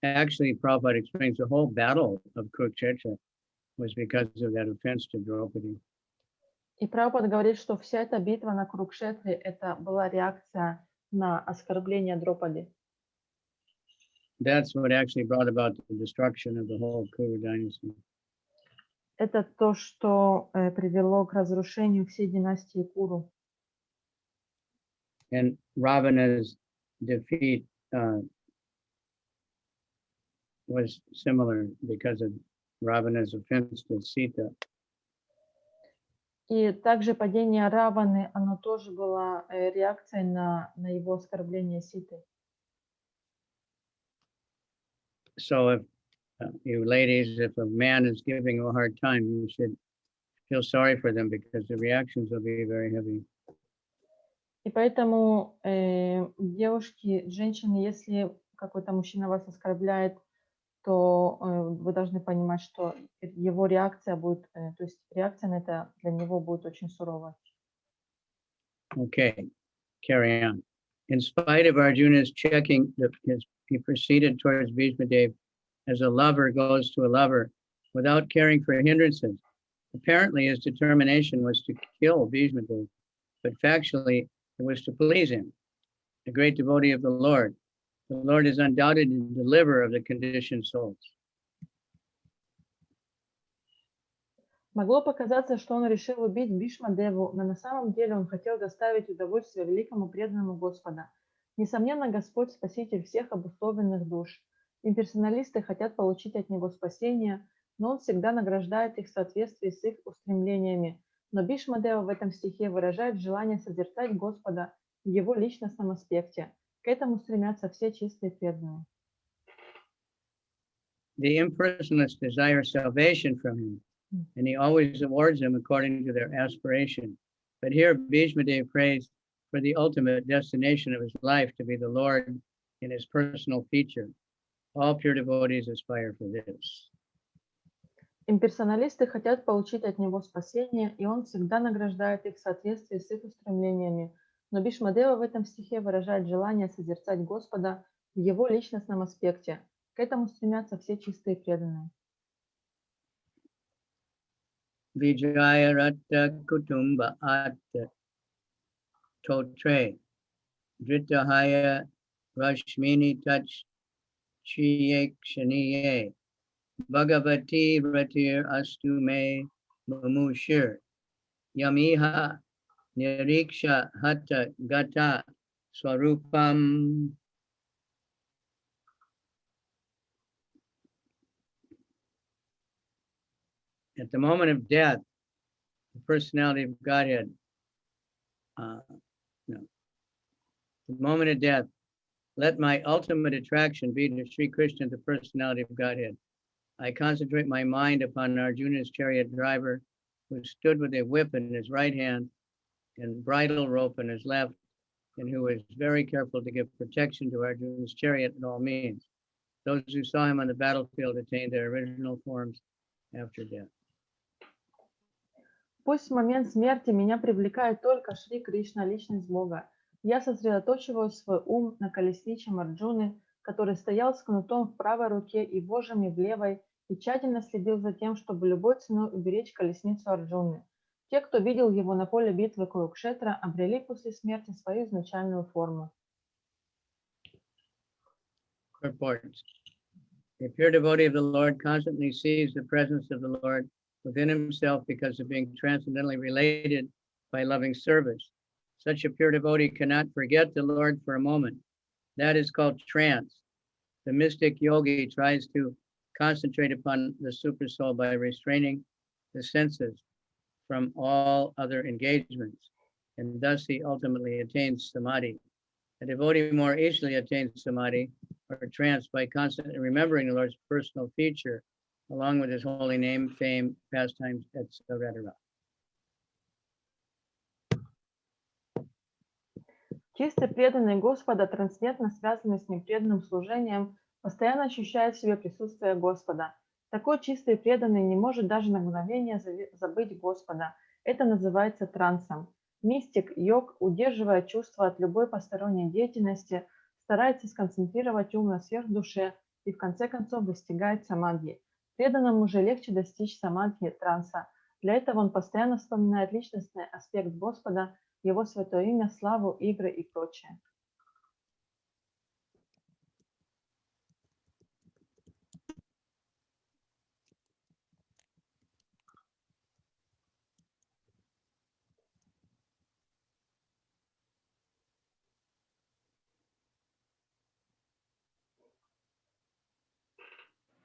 Speaker 2: Actually, Prabhupada explains the whole battle of Kurukshetra was because of that offense to Draupadi.
Speaker 1: И Прабхупада говорит, что вся эта битва на Курукшетре это была реакция на оскорбление Драупади.
Speaker 2: That's what actually brought about the destruction of the whole Kuru dynasty.
Speaker 1: Это то, что привело к разрушению всей династии Куру.
Speaker 2: And Ravana's defeat was similar because of Ravana's offense to Sita.
Speaker 1: И также падение Раваны, оно тоже было реакцией на его оскорбление Ситы.
Speaker 2: So if you ladies, if a man is giving you a hard time, you should feel sorry for them because the reactions will be very heavy.
Speaker 1: И поэтому девушки, женщины, если какой-то мужчина вас оскорбляет, то вы должны понимать, что его реакция будет, то есть реакция на это для него будет очень суровой.
Speaker 2: Okay, carry on. In spite of Arjuna's checking, he proceeded towards Bhīṣmadeva as a lover goes to a lover without caring for hindrances. Apparently, his determination was to kill Bhīṣmadeva, but factually, it was to please him, a great devotee of the Lord. The Lord is undoubtedly the deliverer of the conditioned souls.
Speaker 1: Могло показаться, что он решил убить Бхишмадеву, но на самом деле он хотел доставить удовольствие великому преданному Господа. Несомненно, Господь – спаситель всех обусловленных душ. Имперсоналисты хотят получить от него спасение, но он всегда награждает их в соответствии с их устремлениями. Но Бхишмадева в этом стихе выражает желание созерцать Господа в его личностном аспекте. К этому стремятся все чистые преданные.
Speaker 2: The impersonalists desire salvation from him, and he always awards them according to their aspiration. But here, Bhīṣmadeva prays for the ultimate destination of his life to be the Lord in his personal feature. All pure devotees aspire for this.
Speaker 1: Имперсоналисты хотят получить от него спасение, и он всегда награждает их в соответствии с их устремлениями. Но Бхишмадева в этом стихе выражает желание созерцать Господа в его личностном аспекте. К этому стремятся все чистые преданные.
Speaker 2: Vijaya Ratta Kutumba Atta Totre Dritahaya Rashmini Touch Chiyekshaniye Bhagavati Ratir Astu Me Mumushir Yamiha Niriksha Hatha Gata Swarupam. At the moment of death, the personality of Godhead, the moment of death, let my ultimate attraction be to Sri Krishna, the personality of Godhead. I concentrate my mind upon Arjuna's chariot driver, who stood with a whip in his right hand and bridle rope in his left, and who was very careful to give protection to Arjuna's chariot at all means. Those who saw him on the battlefield attained their original forms after death.
Speaker 1: Пусть в момент смерти меня привлекает только Шри Кришна, личность Бога. Я сосредоточиваю свой ум на колесничем Арджуны, который стоял с кнутом в правой руке и вожжами в левой, и тщательно следил за тем, чтобы любой ценой уберечь колесницу Арджуны. Те, кто видел его на поле битвы Курукшетра, обрели после смерти свою изначальную форму.
Speaker 2: Purports. The pure devotee of the Lord constantly sees the presence of the Lord within himself because of being transcendently related by loving service. Such a pure devotee cannot forget the Lord for a moment. That is called trance. The mystic yogi tries to concentrate upon the supersoul by restraining the senses from all other engagements, and thus he ultimately attains samadhi. A devotee more easily attains samadhi or trance by constantly remembering the Lord's personal feature, along with his holy name, fame, pastimes, etc.
Speaker 1: Чистый преданный Господа, трансцендентно связанный с ним преданным служением, постоянно ощущает в себе присутствие Господа. Такой чистый преданный не может даже на мгновение забыть Господа. Это называется трансом. Мистик, йог, удерживая чувства от любой посторонней деятельности, старается сконцентрировать ум на сверхдуше и в конце концов достигает самадхи. Преданному же легче достичь самадхи, транса. Для этого он постоянно вспоминает личностный аспект Господа, его святое имя, славу, игры и прочее.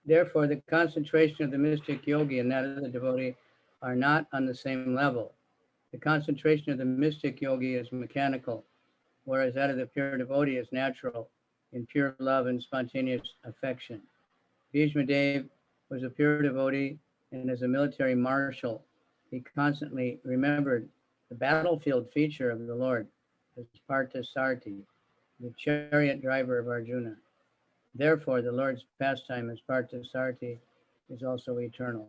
Speaker 2: Therefore, the concentration of the mystic yogi and that of the devotee are not on the same level. The concentration of the mystic yogi is mechanical, whereas that of the pure devotee is natural, in pure love and spontaneous affection. Bhīṣmadeva was a pure devotee, and as a military marshal, he constantly remembered the battlefield feature of the Lord as Parthasarthi, the chariot driver of Arjuna. Therefore, the Lord's pastime as Parthasarthi is also eternal.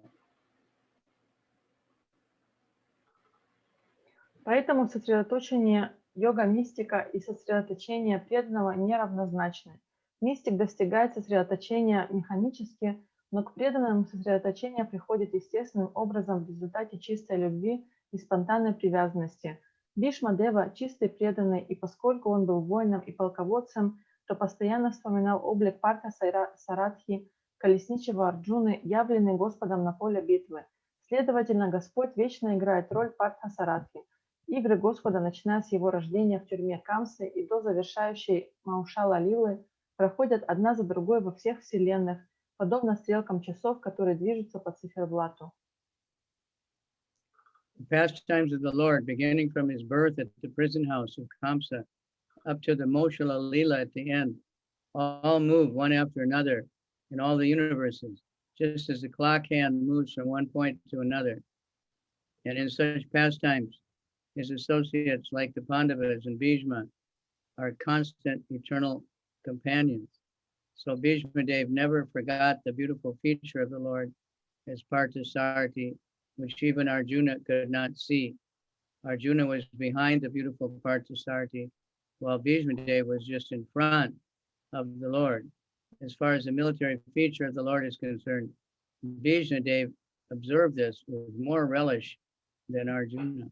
Speaker 1: Поэтому сосредоточение йога-мистика и сосредоточение преданного неравнозначны. Мистик достигает сосредоточения механически, но к преданному сосредоточение приходит естественным образом в результате чистой любви и спонтанной привязанности. Бхишмадева – чистый преданный, и поскольку он был воином и полководцем, то постоянно вспоминал облик Партха-Саратхи, колесничего Арджуны, явленный Господом на поле битвы. Следовательно, Господь вечно играет роль Партха-Саратхи. Игры Господа, начиная с его рождения в тюрьме Камсы и до завершающей Маушала Лилы, проходят одна за другой во всех вселенных, подобно стрелкам часов, которые движутся по циферблату.
Speaker 2: The pastimes of the Lord, beginning from his birth at the prison house of Kamsa, up to the Moshala Lila at the end, all move one after another in all the universes, just as the clock hand moves from one point to another. And in such pastimes, his associates like the Pandavas and Bhishma are constant eternal companions. So Bhishmadeva never forgot the beautiful feature of the Lord as Parthasarathi, which even Arjuna could not see. Arjuna was behind the beautiful Parthasarathi, while Bhīṣmadeva was just in front of the Lord. As far as the military feature of the Lord is concerned, Bhīṣmadeva observed this with more relish than Arjuna.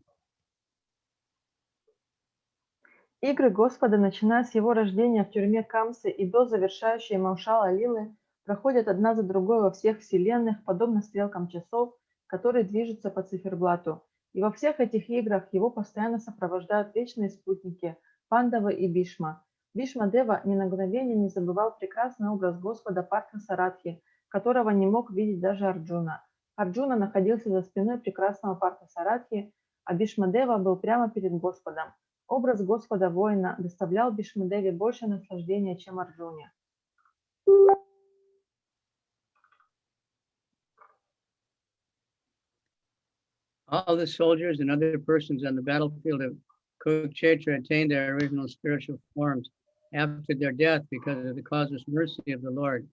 Speaker 1: Игры Господа, начиная с его рождения в тюрьме Камсы и до завершающей Маушала Лилы, проходят одна за другой во всех вселенных, подобно стрелкам часов, которые движутся по циферблату. И во всех этих играх его постоянно сопровождают вечные спутники Пандавы и Бхишма. Бхишмадева ни на мгновение не забывал прекрасный образ Господа Партхасаратхи, которого не мог видеть даже Арджуна. Арджуна находился за спиной прекрасного Партхасаратхи, а Бхишмадева был прямо перед Господом. Образ Господа воина доставлял Бхишмадеве больше наслаждения, чем Арджуне.
Speaker 2: All the soldiers and other persons on the battlefield of Kurukshetra attained their original spiritual forms after their death because of the causeless mercy of the Lord.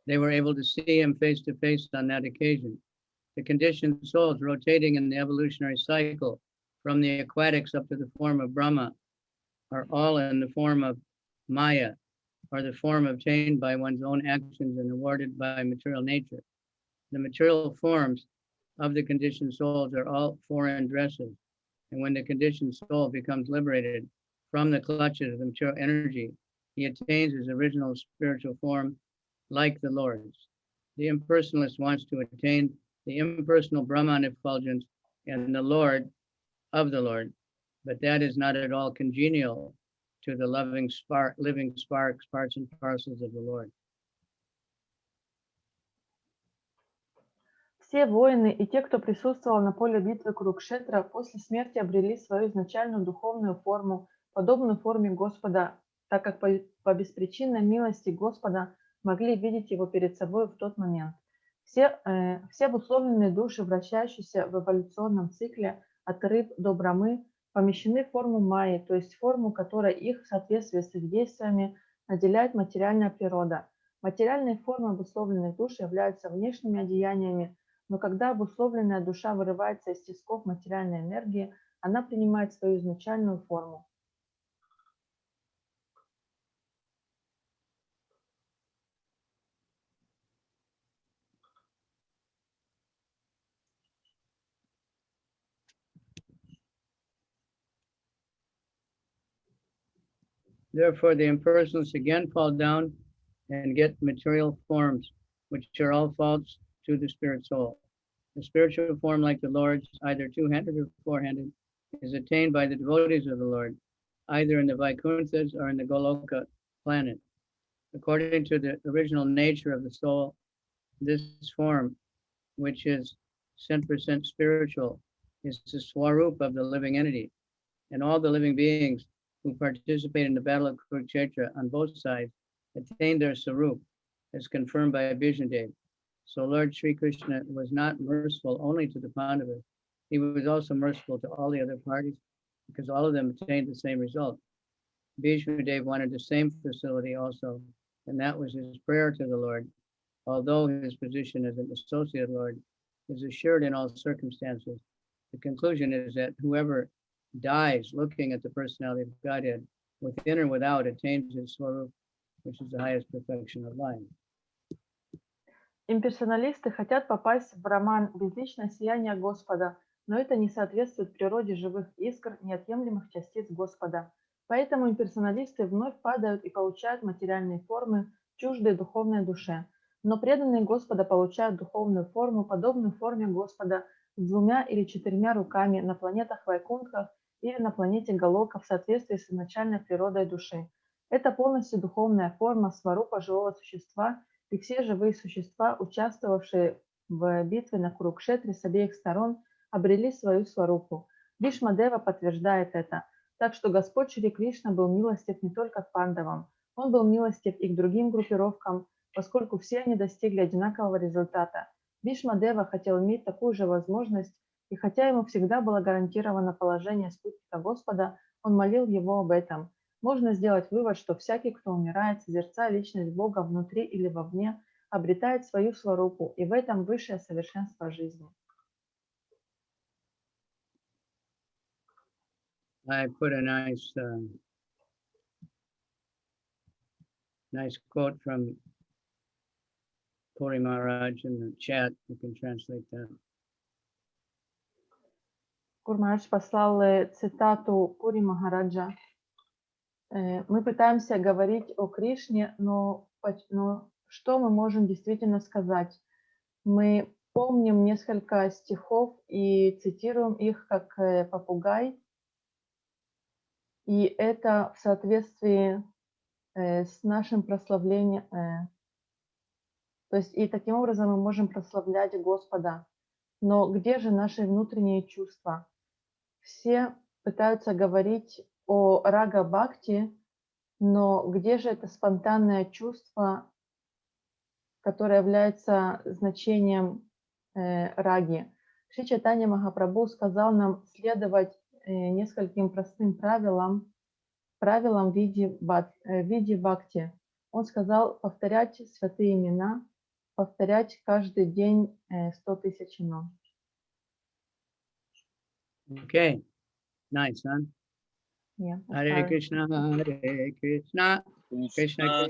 Speaker 2: They were able to see him face to face on that occasion. The conditioned souls rotating in the evolutionary cycle from the aquatics up to the form of Brahma are all in the form of Maya, or the form obtained by one's own actions and awarded by material nature. The material forms of the conditioned souls are all foreign dresses. And when the conditioned soul becomes liberated from the clutches of the material energy, he attains his original spiritual form like the Lord's. The impersonalist wants to attain the impersonal Brahman effulgence and the Lord of the Lord, but that is not at all congenial to the living sparks, parts and parcels of the Lord.
Speaker 1: Все воины и те, кто присутствовал на поле битвы Курукшетра, после смерти обрели свою изначальную духовную форму, подобную форме Господа, так как по беспричинной милости Господа могли видеть его перед собой в тот момент. Все обусловленные души, вращающиеся в эволюционном цикле от рыб до Брамы, помещены в форму Майи, то есть форму, которой их в соответствии с их действиями наделяет материальная природа. Материальные формы обусловленных душ являются внешними одеяниями, но когда обусловленная душа вырывается из тисков материальной энергии, она принимает свою изначальную форму.
Speaker 2: Therefore, the impersonalists again fall down and get material forms, which are all false to the spirit soul. The spiritual form like the Lord's, either two-handed or four-handed, is attained by the devotees of the Lord, either in the Vaikunthas or in the Goloka planet. According to the original nature of the soul, this form, which is 100% spiritual, is the swarup of the living entity, and all the living beings who participate in the battle of Kurukshetra on both sides attain their sarup, as confirmed by Bhīṣmadeva. So Lord Sri Krishna was not merciful only to the Pandavas, he was also merciful to all the other parties because all of them attained the same result. Bhīṣmadeva wanted the same facility also, and that was his prayer to the Lord. Although his position as an associate Lord is assured in all circumstances, the conclusion is that whoever dies looking at the personality of Godhead, within or without, attains his swarup, which is the highest perfection of life.
Speaker 1: Имперсоналисты хотят попасть в роман «Безличное сияние Господа», но это не соответствует природе живых искр, неотъемлемых частиц Господа. Поэтому имперсоналисты вновь падают и получают материальные формы, чуждые духовной душе. Но преданные Господа получают духовную форму, подобную форме Господа, с 2 или 4 руками на планетах Вайкунтхах или на планете Галока в соответствии с изначальной природой души. Это полностью духовная форма сварупа живого существа, и все живые существа, участвовавшие в битве на Курукшетре с обеих сторон, обрели свою сварупу. Бхишмадева подтверждает это. Так что Господь Шри Кришна был милостив не только к пандавам, он был милостив и к другим группировкам, поскольку все они достигли одинакового результата. Бхишмадева хотел иметь такую же возможность, и хотя ему всегда было гарантировано положение спутника Господа, он молил его об этом. Можно сделать вывод, что всякий, кто умирает, созерцая личность Бога внутри или вовне, обретает свою сварупу, и в этом высшее совершенство жизни.
Speaker 2: I put a nice quote from Puri Maharaj in the chat. You can translate that.
Speaker 1: Гуру-Махарадж послал цитату Пури Махараджа. Мы пытаемся говорить о Кришне, но что мы можем действительно сказать? Мы помним несколько стихов и цитируем их как попугай, и это в соответствии с нашим прославлением. То есть и таким образом мы можем прославлять Господа. Но где же наши внутренние чувства? Все пытаются говорить о рага-бхакти, но где же это спонтанное чувство, которое является значением раги? Шри Чайтанья Махапрабху сказал нам следовать нескольким простым правилам в виде бхакти. Он сказал повторять святые имена, повторять каждый день 100 тысяч имен.
Speaker 2: Okay, nice, huh?
Speaker 1: Yeah,
Speaker 2: Hare Krishna, Hare Krishna, Krishna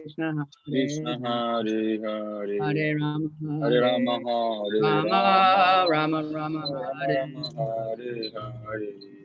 Speaker 2: Krishna, Hare Hare, Hare Rama, Rama Rama, Hare Hare.